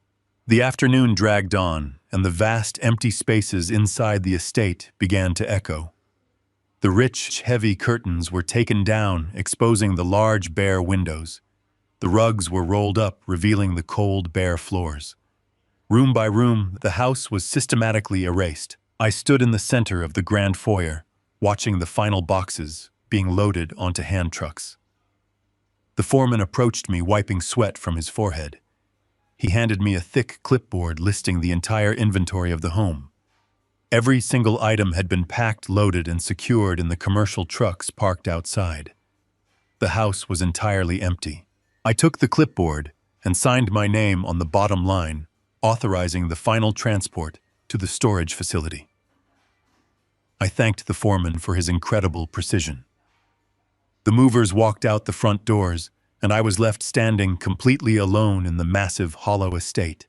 Speaker 1: The afternoon dragged on, and the vast empty spaces inside the estate began to echo. The rich, heavy curtains were taken down, exposing the large, bare windows. The rugs were rolled up, revealing the cold, bare floors. Room by room, the house was systematically erased. I stood in the center of the grand foyer, watching the final boxes being loaded onto hand trucks. The foreman approached me, wiping sweat from his forehead. He handed me a thick clipboard listing the entire inventory of the home. Every single item had been packed, loaded, and secured in the commercial trucks parked outside. The house was entirely empty. I took the clipboard and signed my name on the bottom line, authorizing the final transport to the storage facility. I thanked the foreman for his incredible precision. The movers walked out the front doors, and I was left standing completely alone in the massive, hollow estate.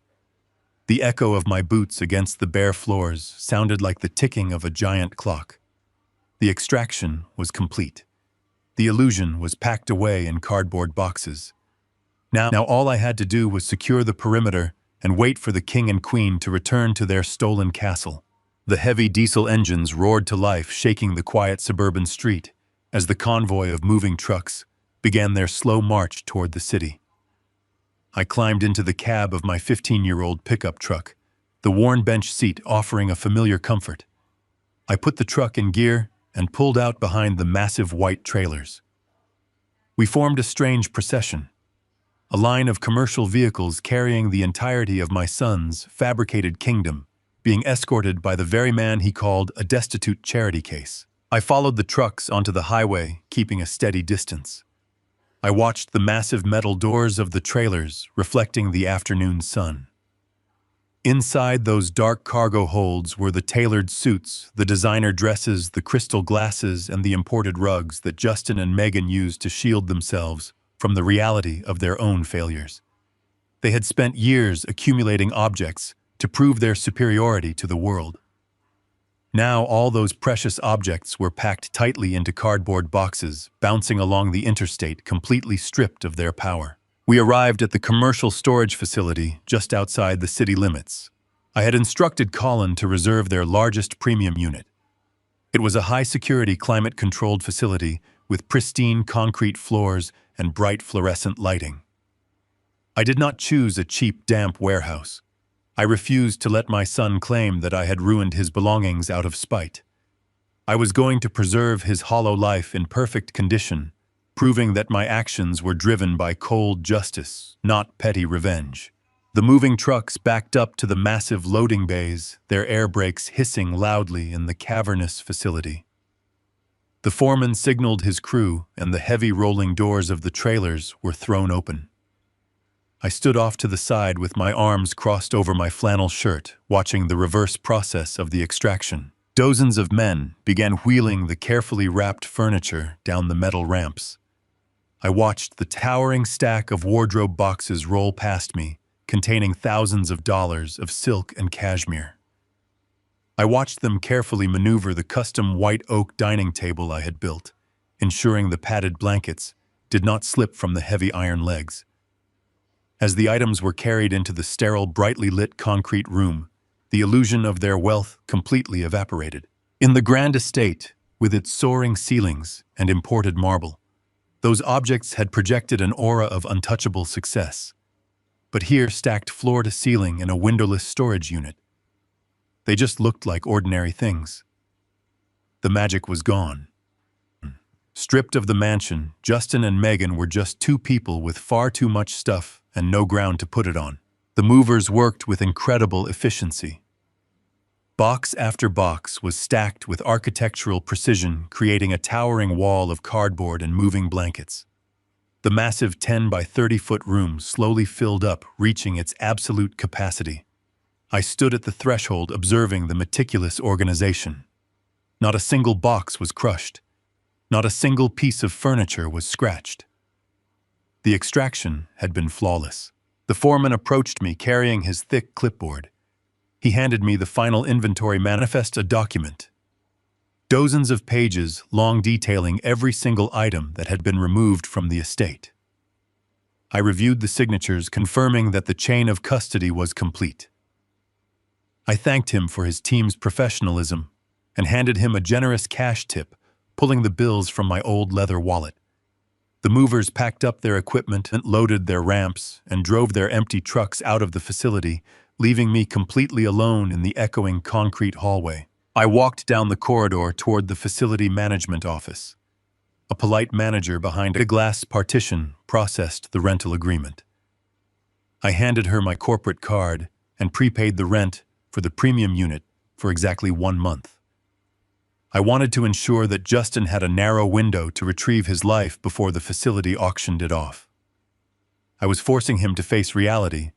Speaker 1: The echo of my boots against the bare floors sounded like the ticking of a giant clock. The extraction was complete. The illusion was packed away in cardboard boxes. Now all I had to do was secure the perimeter and wait for the king and queen to return to their stolen castle. The heavy diesel engines roared to life, shaking the quiet suburban street as the convoy of moving trucks began their slow march toward the city. I climbed into the cab of my 15-year-old pickup truck, the worn bench seat offering a familiar comfort. I put the truck in gear and pulled out behind the massive white trailers. We formed a strange procession, a line of commercial vehicles carrying the entirety of my son's fabricated kingdom, being escorted by the very man he called a destitute charity case. I followed the trucks onto the highway, keeping a steady distance. I watched the massive metal doors of the trailers reflecting the afternoon sun. Inside those dark cargo holds were the tailored suits, the designer dresses, the crystal glasses, and the imported rugs that Justin and Megan used to shield themselves from the reality of their own failures. They had spent years accumulating objects to prove their superiority to the world. Now all those precious objects were packed tightly into cardboard boxes, bouncing along the interstate completely stripped of their power. We arrived at the commercial storage facility just outside the city limits. I had instructed Colin to reserve their largest premium unit. It was a high-security, climate-controlled facility with pristine concrete floors and bright fluorescent lighting. I did not choose a cheap, damp warehouse. I refused to let my son claim that I had ruined his belongings out of spite. I was going to preserve his hollow life in perfect condition, proving that my actions were driven by cold justice, not petty revenge. The moving trucks backed up to the massive loading bays, their air brakes hissing loudly in the cavernous facility. The foreman signaled his crew, and the heavy rolling doors of the trailers were thrown open. I stood off to the side with my arms crossed over my flannel shirt, watching the reverse process of the extraction. Dozens of men began wheeling the carefully wrapped furniture down the metal ramps. I watched the towering stack of wardrobe boxes roll past me, containing thousands of dollars of silk and cashmere. I watched them carefully maneuver the custom white oak dining table I had built, ensuring the padded blankets did not slip from the heavy iron legs. As the items were carried into the sterile, brightly lit concrete room, the illusion of their wealth completely evaporated. In the grand estate, with its soaring ceilings and imported marble, those objects had projected an aura of untouchable success. But here, stacked floor to ceiling in a windowless storage unit, they just looked like ordinary things. The magic was gone. Stripped of the mansion, Justin and Megan were just two people with far too much stuff and no ground to put it on. The movers worked with incredible efficiency. Box after box was stacked with architectural precision, creating a towering wall of cardboard and moving blankets. The massive 10 by 30-foot room slowly filled up, reaching its absolute capacity. I stood at the threshold observing the meticulous organization. Not a single box was crushed. Not a single piece of furniture was scratched. The extraction had been flawless. The foreman approached me carrying his thick clipboard. He handed me the final inventory manifest, a document. Dozens of pages long detailing every single item that had been removed from the estate. I reviewed the signatures, confirming that the chain of custody was complete. I thanked him for his team's professionalism and handed him a generous cash tip, pulling the bills from my old leather wallet. The movers packed up their equipment, loaded their ramps, and drove their empty trucks out of the facility, leaving me completely alone in the echoing concrete hallway. I walked down the corridor toward the facility management office. A polite manager behind a glass partition processed the rental agreement. I handed her my corporate card and prepaid the rent for the premium unit for exactly 1 month. I wanted to ensure that Justin had a narrow window to retrieve his life before the facility auctioned it off. I was forcing him to face reality,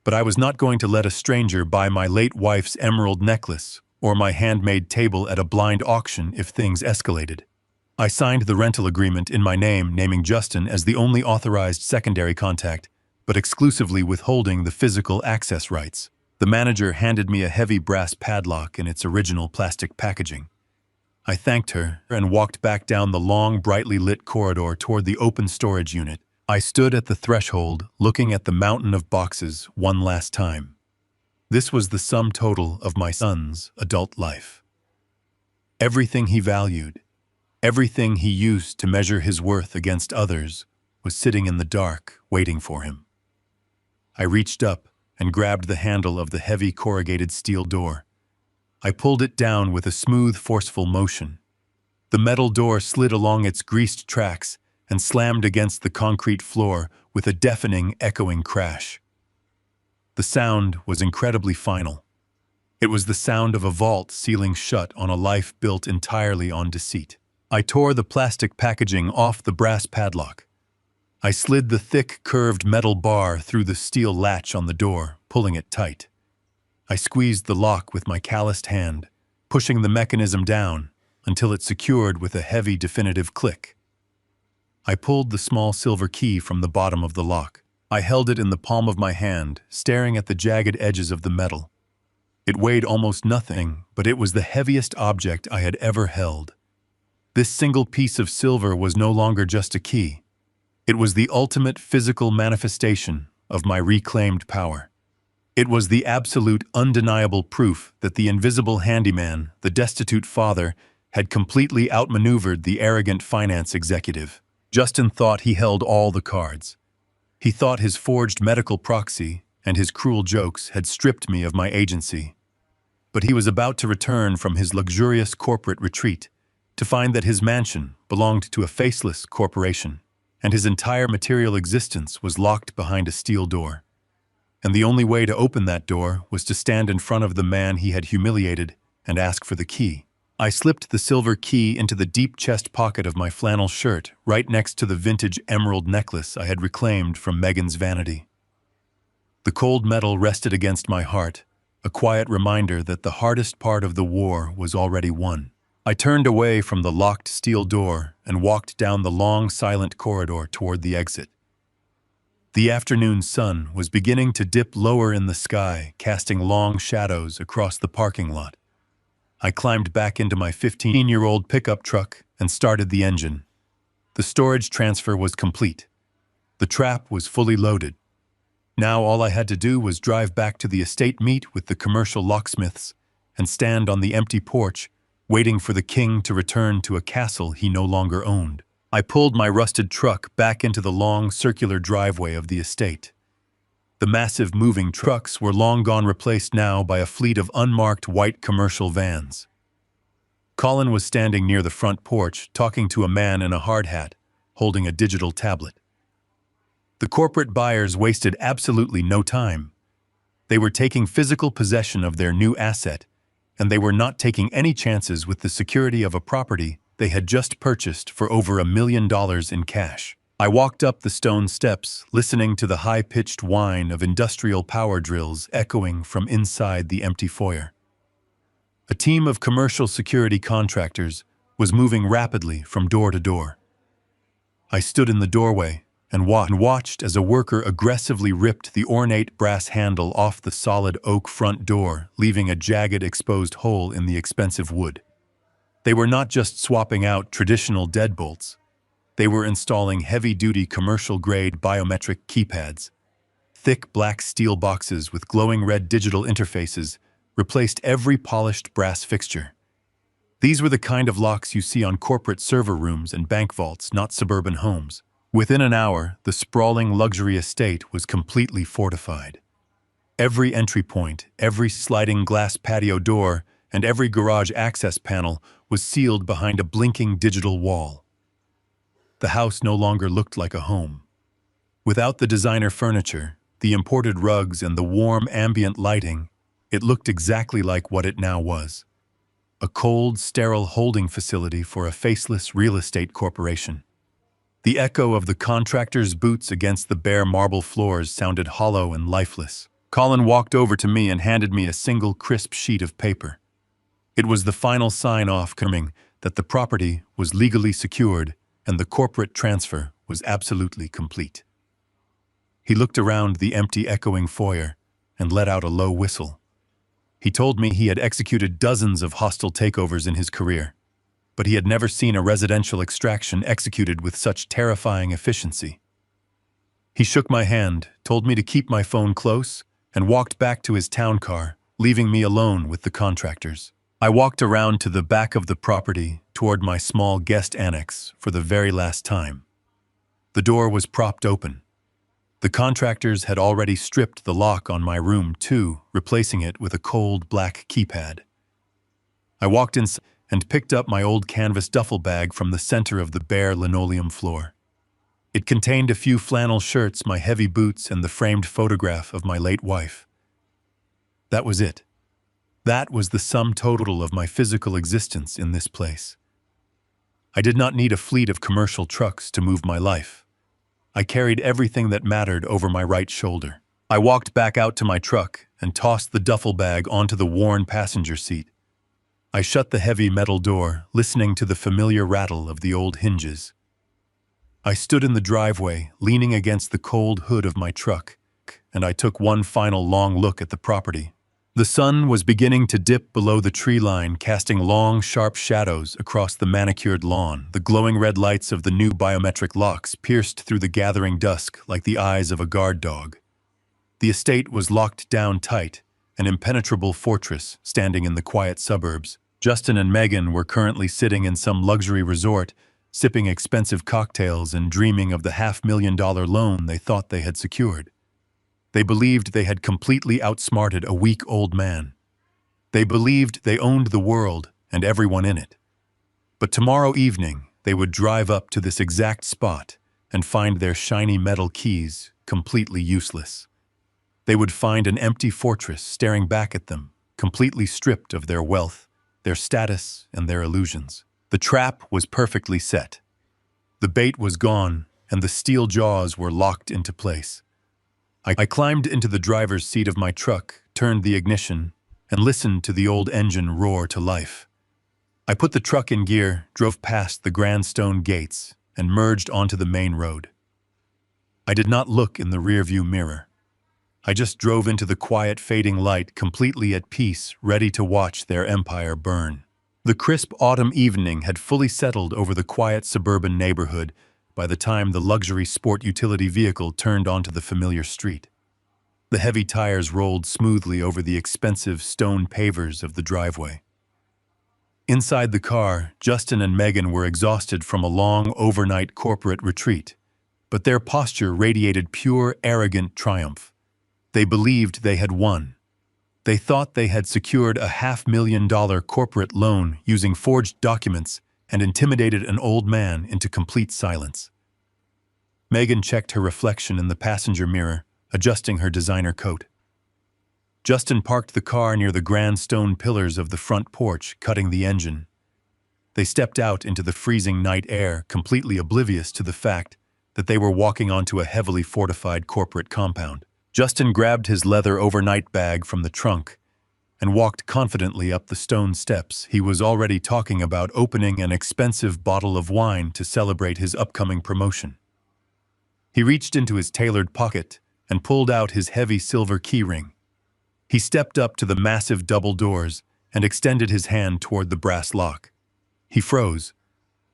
Speaker 1: but I was not going to let a stranger buy my late wife's emerald necklace or my handmade table at a blind auction if things escalated. I signed the rental agreement in my name, naming Justin as the only authorized secondary contact, but exclusively withholding the physical access rights. The manager handed me a heavy brass padlock in its original plastic packaging. I thanked her and walked back down the long, brightly lit corridor toward the open storage unit. I stood at the threshold, looking at the mountain of boxes one last time. This was the sum total of my son's adult life. Everything he valued, everything he used to measure his worth against others, was sitting in the dark, waiting for him. I reached up and grabbed the handle of the heavy corrugated steel door. I pulled it down with a smooth, forceful motion. The metal door slid along its greased tracks and slammed against the concrete floor with a deafening, echoing crash. The sound was incredibly final. It was the sound of a vault sealing shut on a life built entirely on deceit. I tore the plastic packaging off the brass padlock. I slid the thick, curved metal bar through the steel latch on the door, pulling it tight. I squeezed the lock with my calloused hand, pushing the mechanism down until it secured with a heavy, definitive click. I pulled the small silver key from the bottom of the lock. I held it in the palm of my hand, staring at the jagged edges of the metal. It weighed almost nothing, but it was the heaviest object I had ever held. This single piece of silver was no longer just a key. It was the ultimate physical manifestation of my reclaimed power. It was the absolute, undeniable proof that the invisible handyman, the destitute father, had completely outmaneuvered the arrogant finance executive. Justin thought he held all the cards. He thought his forged medical proxy and his cruel jokes had stripped me of my agency. But he was about to return from his luxurious corporate retreat to find that his mansion belonged to a faceless corporation, and his entire material existence was locked behind a steel door. And the only way to open that door was to stand in front of the man he had humiliated and ask for the key. I slipped the silver key into the deep chest pocket of my flannel shirt, right next to the vintage emerald necklace I had reclaimed from Megan's vanity. The cold metal rested against my heart, a quiet reminder that the hardest part of the war was already won. I turned away from the locked steel door and walked down the long, silent corridor toward the exit. The afternoon sun was beginning to dip lower in the sky, casting long shadows across the parking lot. I climbed back into my 15-year-old pickup truck and started the engine. The storage transfer was complete. The trap was fully loaded. Now all I had to do was drive back to the estate meet with the commercial locksmiths and stand on the empty porch, waiting for the king to return to a castle he no longer owned. I pulled my rusted truck back into the long, circular driveway of the estate. The massive moving trucks were long gone, replaced now by a fleet of unmarked white commercial vans. Colin was standing near the front porch, talking to a man in a hard hat, holding a digital tablet. The corporate buyers wasted absolutely no time. They were taking physical possession of their new asset, and they were not taking any chances with the security of a property they had just purchased for over $1 million in cash. I walked up the stone steps, listening to the high-pitched whine of industrial power drills echoing from inside the empty foyer. A team of commercial security contractors was moving rapidly from door to door. I stood in the doorway and watched as a worker aggressively ripped the ornate brass handle off the solid oak front door, leaving a jagged, exposed hole in the expensive wood. They were not just swapping out traditional deadbolts. They were installing heavy-duty commercial-grade biometric keypads. Thick black steel boxes with glowing red digital interfaces replaced every polished brass fixture. These were the kind of locks you see on corporate server rooms and bank vaults, not suburban homes. Within an hour, the sprawling luxury estate was completely fortified. Every entry point, every sliding glass patio door, and every garage access panel was sealed behind a blinking digital wall. The house no longer looked like a home. Without the designer furniture, the imported rugs, and the warm ambient lighting, it looked exactly like what it now was: a cold, sterile holding facility for a faceless real estate corporation. The echo of the contractor's boots against the bare marble floors sounded hollow and lifeless. Colin walked over to me and handed me a single crisp sheet of paper. It was the final sign-off confirming that the property was legally secured and the corporate transfer was absolutely complete. He looked around the empty, echoing foyer and let out a low whistle. He told me he had executed dozens of hostile takeovers in his career, but he had never seen a residential extraction executed with such terrifying efficiency. He shook my hand, told me to keep my phone close, and walked back to his town car, leaving me alone with the contractors. I walked around to the back of the property toward my small guest annex for the very last time. The door was propped open. The contractors had already stripped the lock on my room too, replacing it with a cold black keypad. I walked inside and picked up my old canvas duffel bag from the center of the bare linoleum floor. It contained a few flannel shirts, my heavy boots, and the framed photograph of my late wife. That was it. That was the sum total of my physical existence in this place. I did not need a fleet of commercial trucks to move my life. I carried everything that mattered over my right shoulder. I walked back out to my truck and tossed the duffel bag onto the worn passenger seat. I shut the heavy metal door, listening to the familiar rattle of the old hinges. I stood in the driveway, leaning against the cold hood of my truck, and I took one final long look at the property. The sun was beginning to dip below the tree line, casting long, sharp shadows across the manicured lawn. The glowing red lights of the new biometric locks pierced through the gathering dusk like the eyes of a guard dog. The estate was locked down tight, an impenetrable fortress standing in the quiet suburbs. Justin and Megan were currently sitting in some luxury resort, sipping expensive cocktails and dreaming of the $500,000 loan they thought they had secured. They believed they had completely outsmarted a weak old man. They believed they owned the world and everyone in it. But tomorrow evening, they would drive up to this exact spot and find their shiny metal keys completely useless. They would find an empty fortress staring back at them, completely stripped of their wealth, their status, and their illusions. The trap was perfectly set. The bait was gone, and the steel jaws were locked into place. I climbed into the driver's seat of my truck, turned the ignition, and listened to the old engine roar to life. I put the truck in gear, drove past the grand stone gates, and merged onto the main road. I did not look in the rearview mirror. I just drove into the quiet, fading light, completely at peace, ready to watch their empire burn. The crisp autumn evening had fully settled over the quiet suburban neighborhood by the time the luxury sport utility vehicle turned onto the familiar street. The heavy tires rolled smoothly over the expensive stone pavers of the driveway. Inside the car, Justin and Megan were exhausted from a long overnight corporate retreat, but their posture radiated pure, arrogant triumph. They believed they had won. They thought they had secured a $500,000 corporate loan using forged documents and intimidated an old man into complete silence. Megan checked her reflection in the passenger mirror, adjusting her designer coat. Justin parked the car near the grand stone pillars of the front porch, cutting the engine. They stepped out into the freezing night air, completely oblivious to the fact that they were walking onto a heavily fortified corporate compound. Justin grabbed his leather overnight bag from the trunk and walked confidently up the stone steps. He was already talking about opening an expensive bottle of wine to celebrate his upcoming promotion. He reached into his tailored pocket and pulled out his heavy silver keyring. He stepped up to the massive double doors and extended his hand toward the brass lock. He froze.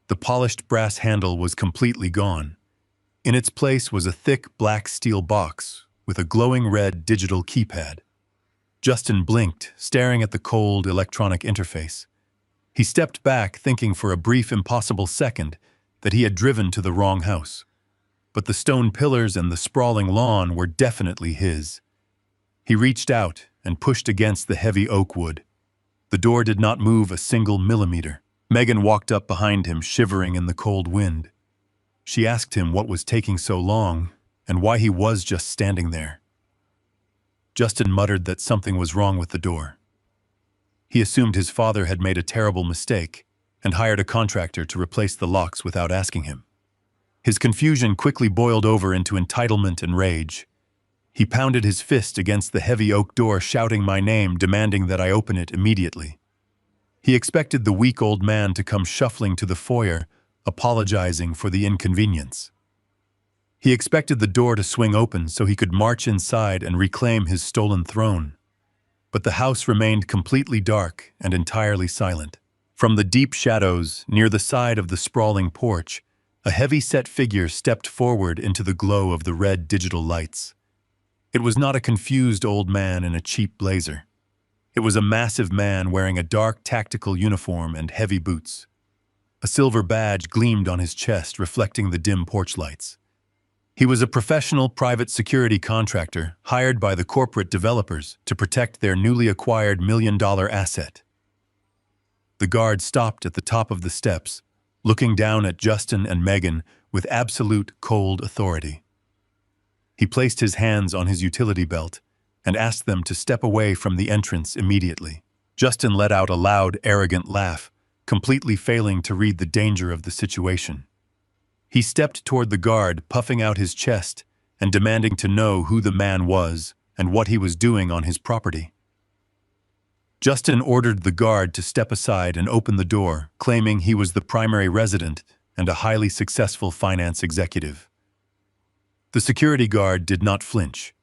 Speaker 1: The polished brass handle was completely gone. In its place was a thick black steel box with a glowing red digital keypad. Justin blinked, staring at the cold electronic interface. He stepped back, thinking for a brief, impossible second that he had driven to the wrong house. But the stone pillars and the sprawling lawn were definitely his. He reached out and pushed against the heavy oak wood. The door did not move a single millimeter. Megan walked up behind him, shivering in the cold wind. She asked him what was taking so long and why he was just standing there. Justin muttered that something was wrong with the door. He assumed his father had made a terrible mistake and hired a contractor to replace the locks without asking him. His confusion quickly boiled over into entitlement and rage. He pounded his fist against the heavy oak door, shouting my name, demanding that I open it immediately. He expected the weak old man to come shuffling to the foyer, apologizing for the inconvenience. He expected the door to swing open so he could march inside and reclaim his stolen throne. But the house remained completely dark and entirely silent. From the deep shadows near the side of the sprawling porch, a heavy-set figure stepped forward into the glow of the red digital lights. It was not a confused old man in a cheap blazer. It was a massive man wearing a dark tactical uniform and heavy boots. A silver badge gleamed on his chest, reflecting the dim porch lights. He was a professional private security contractor hired by the corporate developers to protect their newly acquired million-dollar asset. The guard stopped at the top of the steps, looking down at Justin and Megan with absolute cold authority. He placed his hands on his utility belt and asked them to step away from the entrance immediately. Justin let out a loud, arrogant laugh, completely failing to read the danger of the situation. He stepped toward the guard, puffing out his chest and demanding to know who the man was and what he was doing on his property. Justin ordered the guard to step aside and open the door, claiming he was the primary resident and a highly successful finance executive. The security guard did not flinch.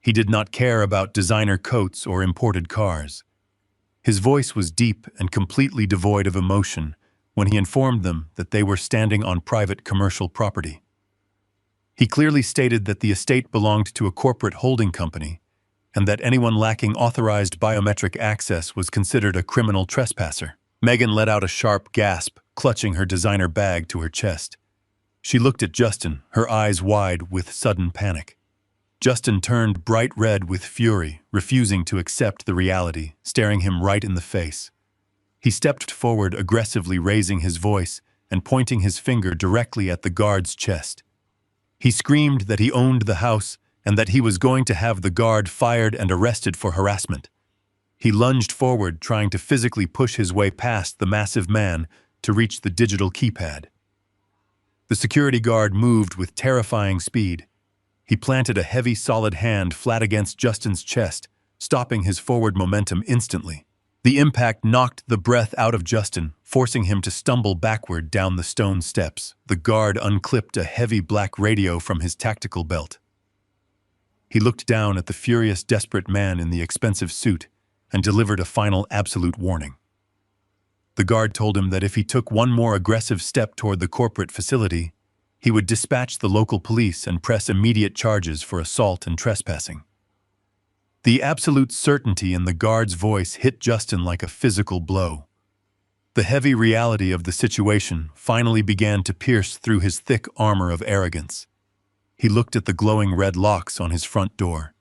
Speaker 1: He did not care about designer coats or imported cars. His voice was deep and completely devoid of emotion when he informed them that they were standing on private commercial property. He clearly stated that the estate belonged to a corporate holding company and that anyone lacking authorized biometric access was considered a criminal trespasser. Megan let out a sharp gasp, clutching her designer bag to her chest. She looked at Justin, her eyes wide with sudden panic. Justin turned bright red with fury, refusing to accept the reality, staring him right in the face. He stepped forward, aggressively raising his voice and pointing his finger directly at the guard's chest. He screamed that he owned the house and that he was going to have the guard fired and arrested for harassment. He lunged forward, trying to physically push his way past the massive man to reach the digital keypad. The security guard moved with terrifying speed. He planted a heavy, solid hand flat against Justin's chest, stopping his forward momentum instantly. The impact knocked the breath out of Justin, forcing him to stumble backward down the stone steps. The guard unclipped a heavy black radio from his tactical belt. He looked down at the furious, desperate man in the expensive suit and delivered a final absolute warning. The guard told him that if he took one more aggressive step toward the corporate facility, he would dispatch the local police and press immediate charges for assault and trespassing. The absolute certainty in the guard's voice hit Justin like a physical blow. The heavy reality of the situation finally began to pierce through his thick armor of arrogance. He looked at the glowing red locks on his front door.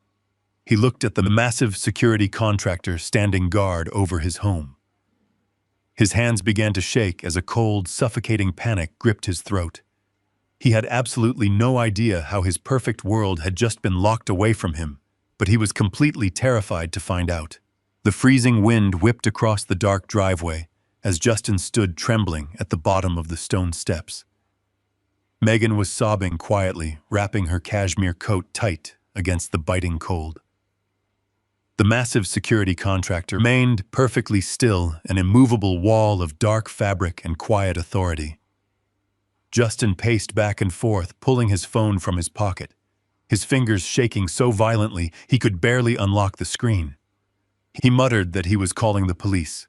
Speaker 1: He looked at the massive security contractor standing guard over his home. His hands began to shake as a cold, suffocating panic gripped his throat. He had absolutely no idea how his perfect world had just been locked away from him, but he was completely terrified to find out. The freezing wind whipped across the dark driveway as Justin stood trembling at the bottom of the stone steps. Megan was sobbing quietly, wrapping her cashmere coat tight against the biting cold. The massive security contractor remained perfectly still, an immovable wall of dark fabric and quiet authority. Justin paced back and forth, pulling his phone from his pocket, his fingers shaking so violently he could barely unlock the screen. He muttered that he was calling the police.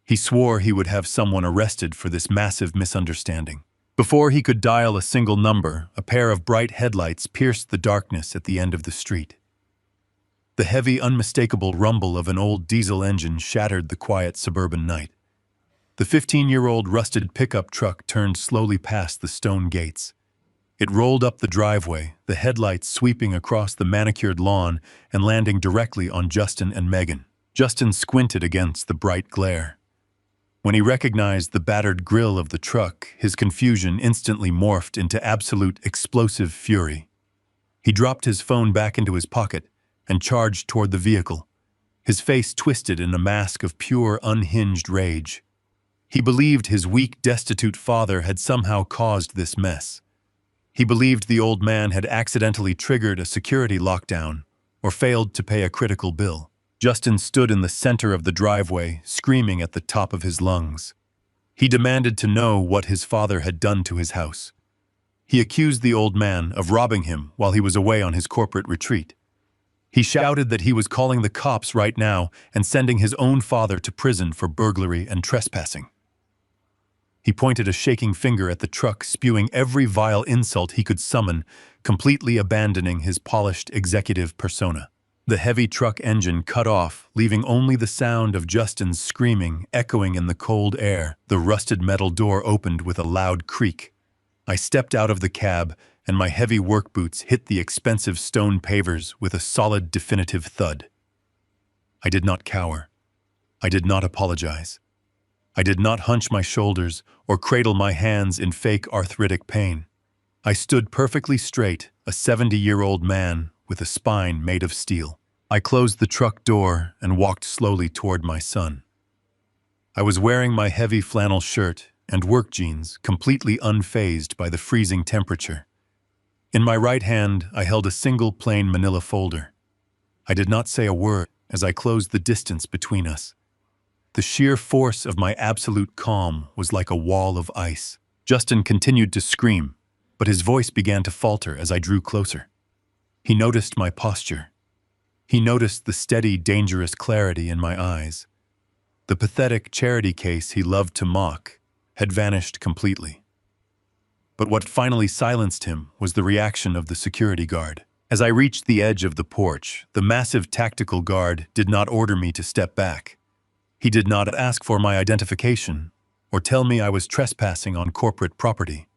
Speaker 1: He swore he would have someone arrested for this massive misunderstanding. Before he could dial a single number, a pair of bright headlights pierced the darkness at the end of the street. The heavy, unmistakable rumble of an old diesel engine shattered the quiet suburban night. The 15-year-old rusted pickup truck turned slowly past the stone gates. It rolled up the driveway, the headlights sweeping across the manicured lawn and landing directly on Justin and Megan. Justin squinted against the bright glare. When he recognized the battered grille of the truck, his confusion instantly morphed into absolute explosive fury. He dropped his phone back into his pocket and charged toward the vehicle, his face twisted in a mask of pure, unhinged rage. He believed his weak, destitute father had somehow caused this mess. He believed the old man had accidentally triggered a security lockdown or failed to pay a critical bill. Justin stood in the center of the driveway, screaming at the top of his lungs. He demanded to know what his father had done to his house. He accused the old man of robbing him while he was away on his corporate retreat. He shouted that he was calling the cops right now and sending his own father to prison for burglary and trespassing. He pointed a shaking finger at the truck, spewing every vile insult he could summon, completely abandoning his polished executive persona. The heavy truck engine cut off, leaving only the sound of Justin's screaming echoing in the cold air. The rusted metal door opened with a loud creak. I stepped out of the cab and my heavy work boots hit the expensive stone pavers with a solid, definitive thud. I did not cower. I did not apologize. I did not hunch my shoulders or cradle my hands in fake arthritic pain. I stood perfectly straight, a 70-year-old man with a spine made of steel. I closed the truck door and walked slowly toward my son. I was wearing my heavy flannel shirt and work jeans, completely unfazed by the freezing temperature. In my right hand, I held a single plain manila folder. I did not say a word as I closed the distance between us. The sheer force of my absolute calm was like a wall of ice. Justin continued to scream, but his voice began to falter as I drew closer. He noticed my posture. He noticed the steady, dangerous clarity in my eyes. The pathetic charity case he loved to mock had vanished completely. But what finally silenced him was the reaction of the security guard. As I reached the edge of the porch, the massive tactical guard did not order me to step back. He did not ask for my identification or tell me I was trespassing on corporate property.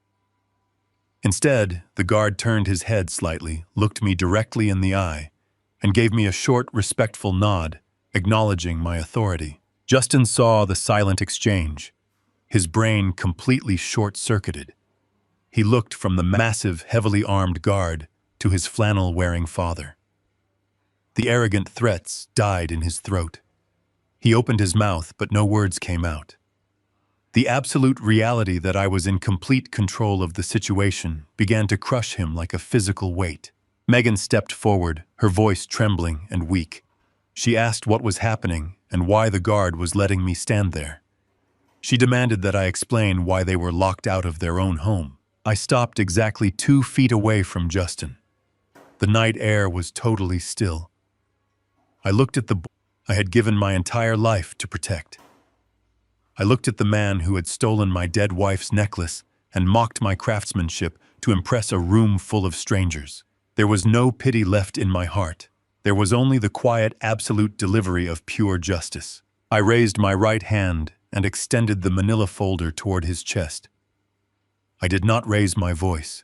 Speaker 1: Instead, the guard turned his head slightly, looked me directly in the eye, and gave me a short, respectful nod, acknowledging my authority. Justin saw the silent exchange, his brain completely short-circuited. He looked from the massive, heavily armed guard to his flannel-wearing father. The arrogant threats died in his throat. He opened his mouth, but no words came out. The absolute reality that I was in complete control of the situation began to crush him like a physical weight. Megan stepped forward, her voice trembling and weak. She asked what was happening and why the guard was letting me stand there. She demanded that I explain why they were locked out of their own home. I stopped exactly 2 feet away from Justin. The night air was totally still. I looked at the boy I had given my entire life to protect. I looked at the man who had stolen my dead wife's necklace and mocked my craftsmanship to impress a room full of strangers. There was no pity left in my heart. There was only the quiet, absolute delivery of pure justice. I raised my right hand and extended the manila folder toward his chest. I did not raise my voice.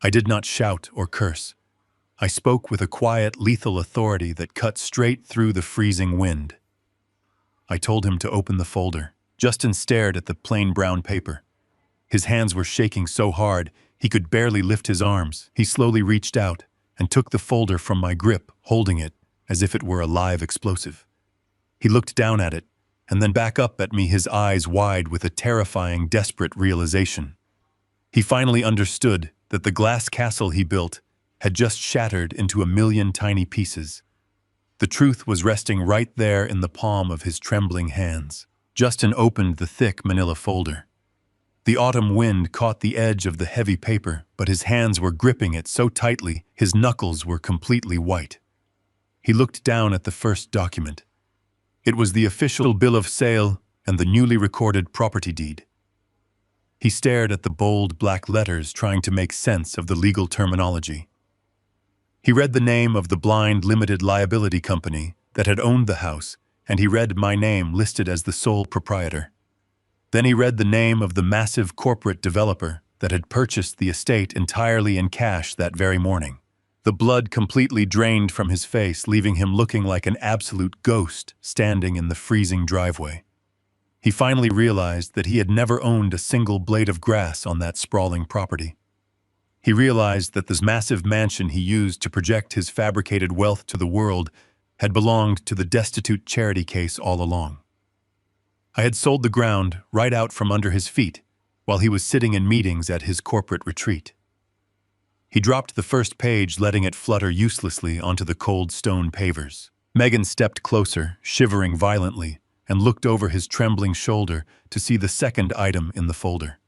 Speaker 1: I did not shout or curse. I spoke with a quiet, lethal authority that cut straight through the freezing wind. I told him to open the folder. Justin stared at the plain brown paper. His hands were shaking so hard he could barely lift his arms. He slowly reached out and took the folder from my grip, holding it as if it were a live explosive. He looked down at it and then back up at me, his eyes wide with a terrifying, desperate realization. He finally understood that the glass castle he built had just shattered into a million tiny pieces. The truth was resting right there in the palm of his trembling hands. Justin opened the thick manila folder. The autumn wind caught the edge of the heavy paper, but his hands were gripping it so tightly his knuckles were completely white. He looked down at the first document. It was the official bill of sale and the newly recorded property deed. He stared at the bold black letters, trying to make sense of the legal terminology. He read the name of the blind limited liability company that had owned the house, and he read my name listed as the sole proprietor. Then he read the name of the massive corporate developer that had purchased the estate entirely in cash that very morning. The blood completely drained from his face, leaving him looking like an absolute ghost standing in the freezing driveway. He finally realized that he had never owned a single blade of grass on that sprawling property. He realized that this massive mansion he used to project his fabricated wealth to the world had belonged to the destitute charity case all along. I had sold the ground right out from under his feet while he was sitting in meetings at his corporate retreat. He dropped the first page, letting it flutter uselessly onto the cold stone pavers. Megan stepped closer, shivering violently, and looked over his trembling shoulder to see the second item in the folder.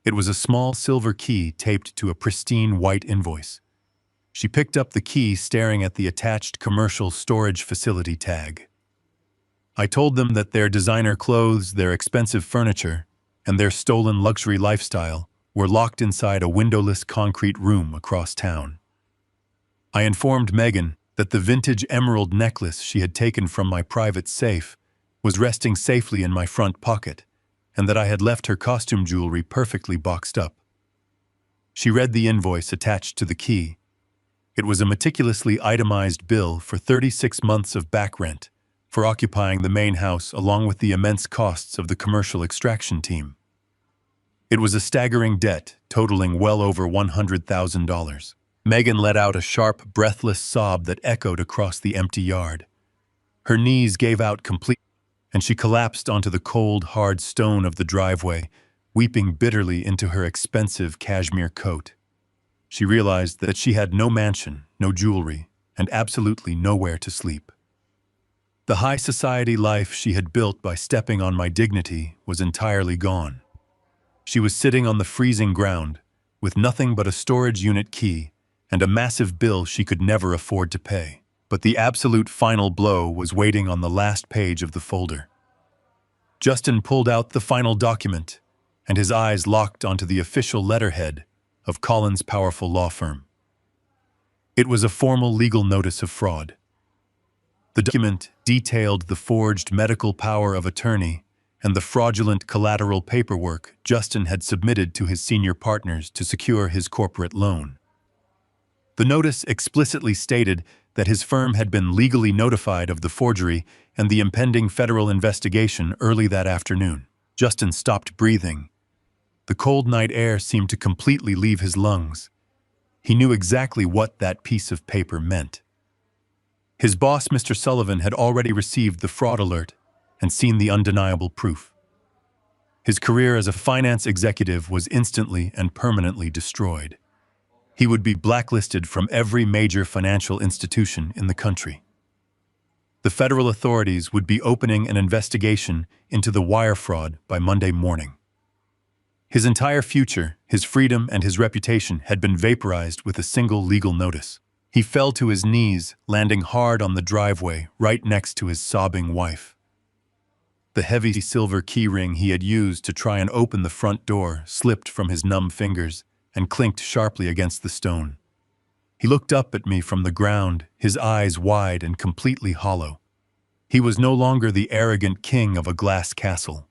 Speaker 1: It was a small silver key taped to a pristine white invoice. She picked up the key, staring at the attached commercial storage facility tag. I told them that their designer clothes, their expensive furniture, and their stolen luxury lifestyle were locked inside a windowless concrete room across town. I informed Megan that the vintage emerald necklace she had taken from my private safe was resting safely in my front pocket, and that I had left her costume jewelry perfectly boxed up. She read the invoice attached to the key. It was a meticulously itemized bill for 36 months of back rent for occupying the main house along with the immense costs of the commercial extraction team. It was a staggering debt, totaling well over $100,000. Megan let out a sharp, breathless sob that echoed across the empty yard. Her knees gave out completely, and she collapsed onto the cold, hard stone of the driveway, weeping bitterly into her expensive cashmere coat. She realized that she had no mansion, no jewelry, and absolutely nowhere to sleep. The high society life she had built by stepping on my dignity was entirely gone. She was sitting on the freezing ground, with nothing but a storage unit key and a massive bill she could never afford to pay. But the absolute final blow was waiting on the last page of the folder. Justin pulled out the final document, and his eyes locked onto the official letterhead of Collins' powerful law firm. It was a formal legal notice of fraud. The document detailed the forged medical power of attorney and the fraudulent collateral paperwork Justin had submitted to his senior partners to secure his corporate loan. The notice explicitly stated that his firm had been legally notified of the forgery and the impending federal investigation early that afternoon. Justin stopped breathing. The cold night air seemed to completely leave his lungs. He knew exactly what that piece of paper meant. His boss, Mr. Sullivan, had already received the fraud alert and seen the undeniable proof. His career as a finance executive was instantly and permanently destroyed. He would be blacklisted from every major financial institution in the country. The federal authorities would be opening an investigation into the wire fraud by Monday morning. His entire future, his freedom, and his reputation had been vaporized with a single legal notice. He fell to his knees, landing hard on the driveway right next to his sobbing wife. The heavy silver keyring he had used to try and open the front door slipped from his numb fingers and clinked sharply against the stone. He looked up at me from the ground, his eyes wide and completely hollow. He was no longer the arrogant king of a glass castle.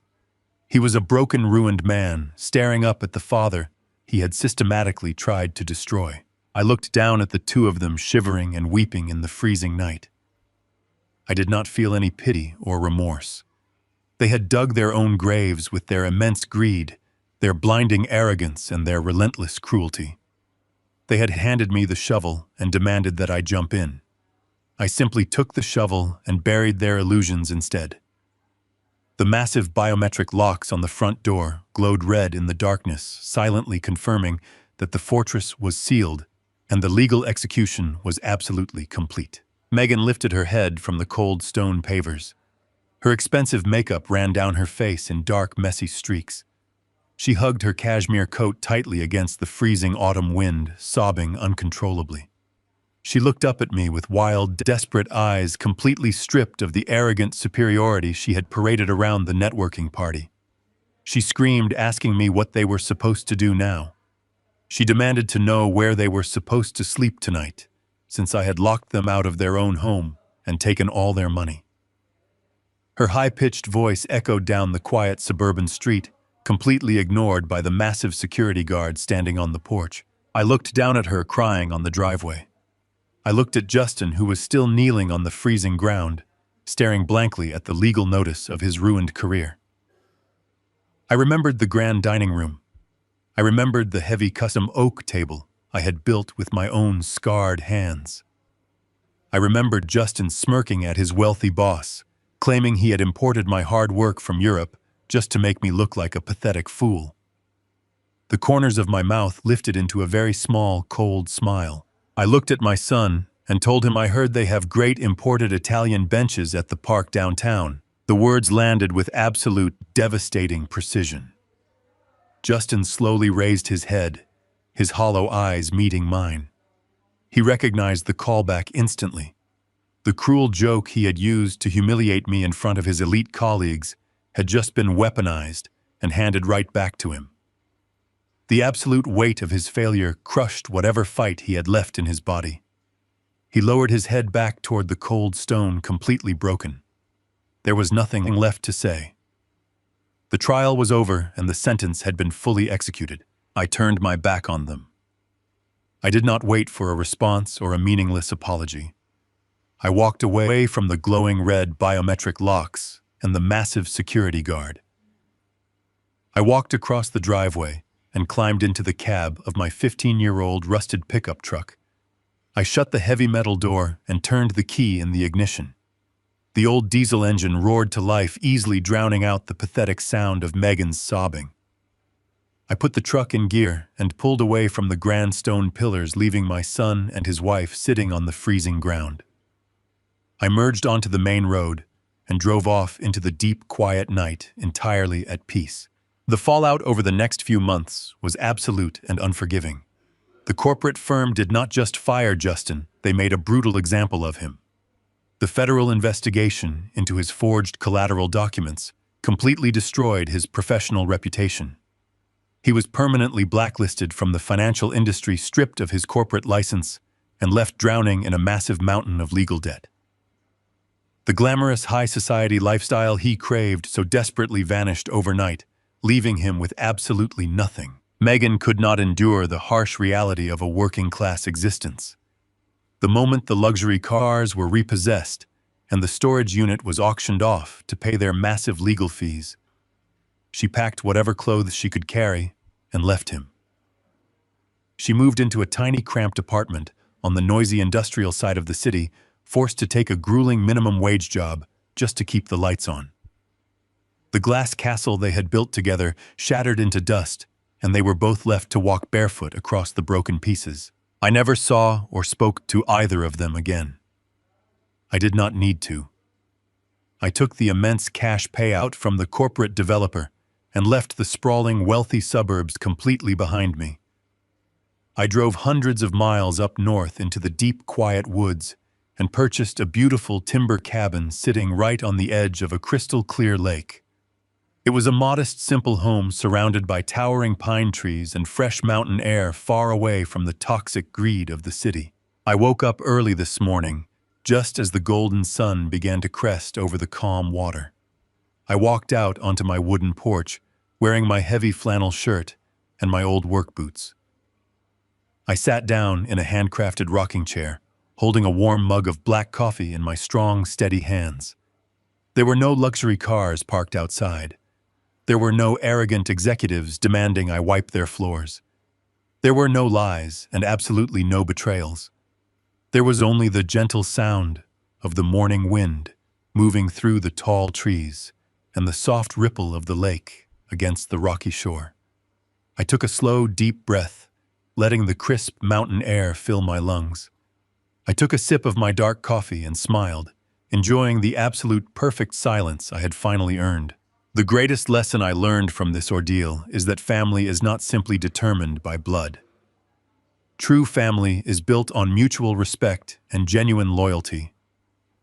Speaker 1: He was a broken, ruined man, staring up at the father he had systematically tried to destroy. I looked down at the two of them shivering and weeping in the freezing night. I did not feel any pity or remorse. They had dug their own graves with their immense greed, their blinding arrogance, and their relentless cruelty. They had handed me the shovel and demanded that I jump in. I simply took the shovel and buried their illusions instead. The massive biometric locks on the front door glowed red in the darkness, silently confirming that the fortress was sealed and the legal execution was absolutely complete. Megan lifted her head from the cold stone pavers. Her expensive makeup ran down her face in dark, messy streaks. She hugged her cashmere coat tightly against the freezing autumn wind, sobbing uncontrollably. She looked up at me with wild, desperate eyes, completely stripped of the arrogant superiority she had paraded around the networking party. She screamed, asking me what they were supposed to do now. She demanded to know where they were supposed to sleep tonight, since I had locked them out of their own home and taken all their money. Her high-pitched voice echoed down the quiet suburban street, completely ignored by the massive security guard standing on the porch. I looked down at her, crying, on the driveway. I looked at Justin, who was still kneeling on the freezing ground, staring blankly at the legal notice of his ruined career. I remembered the grand dining room. I remembered the heavy custom oak table I had built with my own scarred hands. I remembered Justin smirking at his wealthy boss, claiming he had imported my hard work from Europe just to make me look like a pathetic fool. The corners of my mouth lifted into a very small, cold smile. I looked at my son and told him I heard they have great imported Italian benches at the park downtown. The words landed with absolute, devastating precision. Justin slowly raised his head, his hollow eyes meeting mine. He recognized the callback instantly. The cruel joke he had used to humiliate me in front of his elite colleagues had just been weaponized and handed right back to him. The absolute weight of his failure crushed whatever fight he had left in his body. He lowered his head back toward the cold stone, completely broken. There was nothing left to say. The trial was over and the sentence had been fully executed. I turned my back on them. I did not wait for a response or a meaningless apology. I walked away from the glowing red biometric locks and the massive security guard. I walked across the driveway and climbed into the cab of my 15-year-old rusted pickup truck. I shut the heavy metal door and turned the key in the ignition. The old diesel engine roared to life, easily drowning out the pathetic sound of Megan's sobbing. I put the truck in gear and pulled away from the grand stone pillars, leaving my son and his wife sitting on the freezing ground. I merged onto the main road and drove off into the deep, quiet night, entirely at peace. The fallout over the next few months was absolute and unforgiving. The corporate firm did not just fire Justin, they made a brutal example of him. The federal investigation into his forged collateral documents completely destroyed his professional reputation. He was permanently blacklisted from the financial industry, stripped of his corporate license, and left drowning in a massive mountain of legal debt. The glamorous high society lifestyle he craved so desperately vanished overnight, leaving him with absolutely nothing. Megan could not endure the harsh reality of a working-class existence. The moment the luxury cars were repossessed and the storage unit was auctioned off to pay their massive legal fees, she packed whatever clothes she could carry and left him. She moved into a tiny, cramped apartment on the noisy industrial side of the city, forced to take a grueling minimum wage job just to keep the lights on. The glass castle they had built together shattered into dust, and they were both left to walk barefoot across the broken pieces. I never saw or spoke to either of them again. I did not need to. I took the immense cash payout from the corporate developer and left the sprawling, wealthy suburbs completely behind me. I drove hundreds of miles up north into the deep, quiet woods and purchased a beautiful timber cabin sitting right on the edge of a crystal-clear lake. It was a modest, simple home surrounded by towering pine trees and fresh mountain air, far away from the toxic greed of the city. I woke up early this morning, just as the golden sun began to crest over the calm water. I walked out onto my wooden porch, wearing my heavy flannel shirt and my old work boots. I sat down in a handcrafted rocking chair, holding a warm mug of black coffee in my strong, steady hands. There were no luxury cars parked outside. There were no arrogant executives demanding I wipe their floors. There were no lies and absolutely no betrayals. There was only the gentle sound of the morning wind moving through the tall trees and the soft ripple of the lake against the rocky shore. I took a slow, deep breath, letting the crisp mountain air fill my lungs. I took a sip of my dark coffee and smiled, enjoying the absolute perfect silence I had finally earned. The greatest lesson I learned from this ordeal is that family is not simply determined by blood. True family is built on mutual respect and genuine loyalty.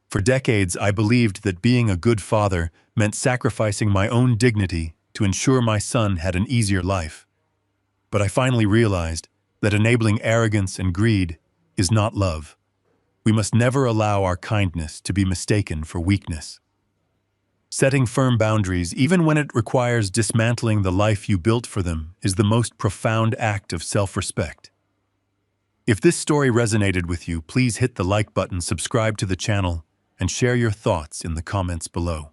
Speaker 1: For decades, I believed that being a good father meant sacrificing my own dignity to ensure my son had an easier life. But I finally realized that enabling arrogance and greed is not love. We must never allow our kindness to be mistaken for weakness. Setting firm boundaries, even when it requires dismantling the life you built for them, is the most profound act of self-respect. If this story resonated with you, please hit the like button, subscribe to the channel, and share your thoughts in the comments below.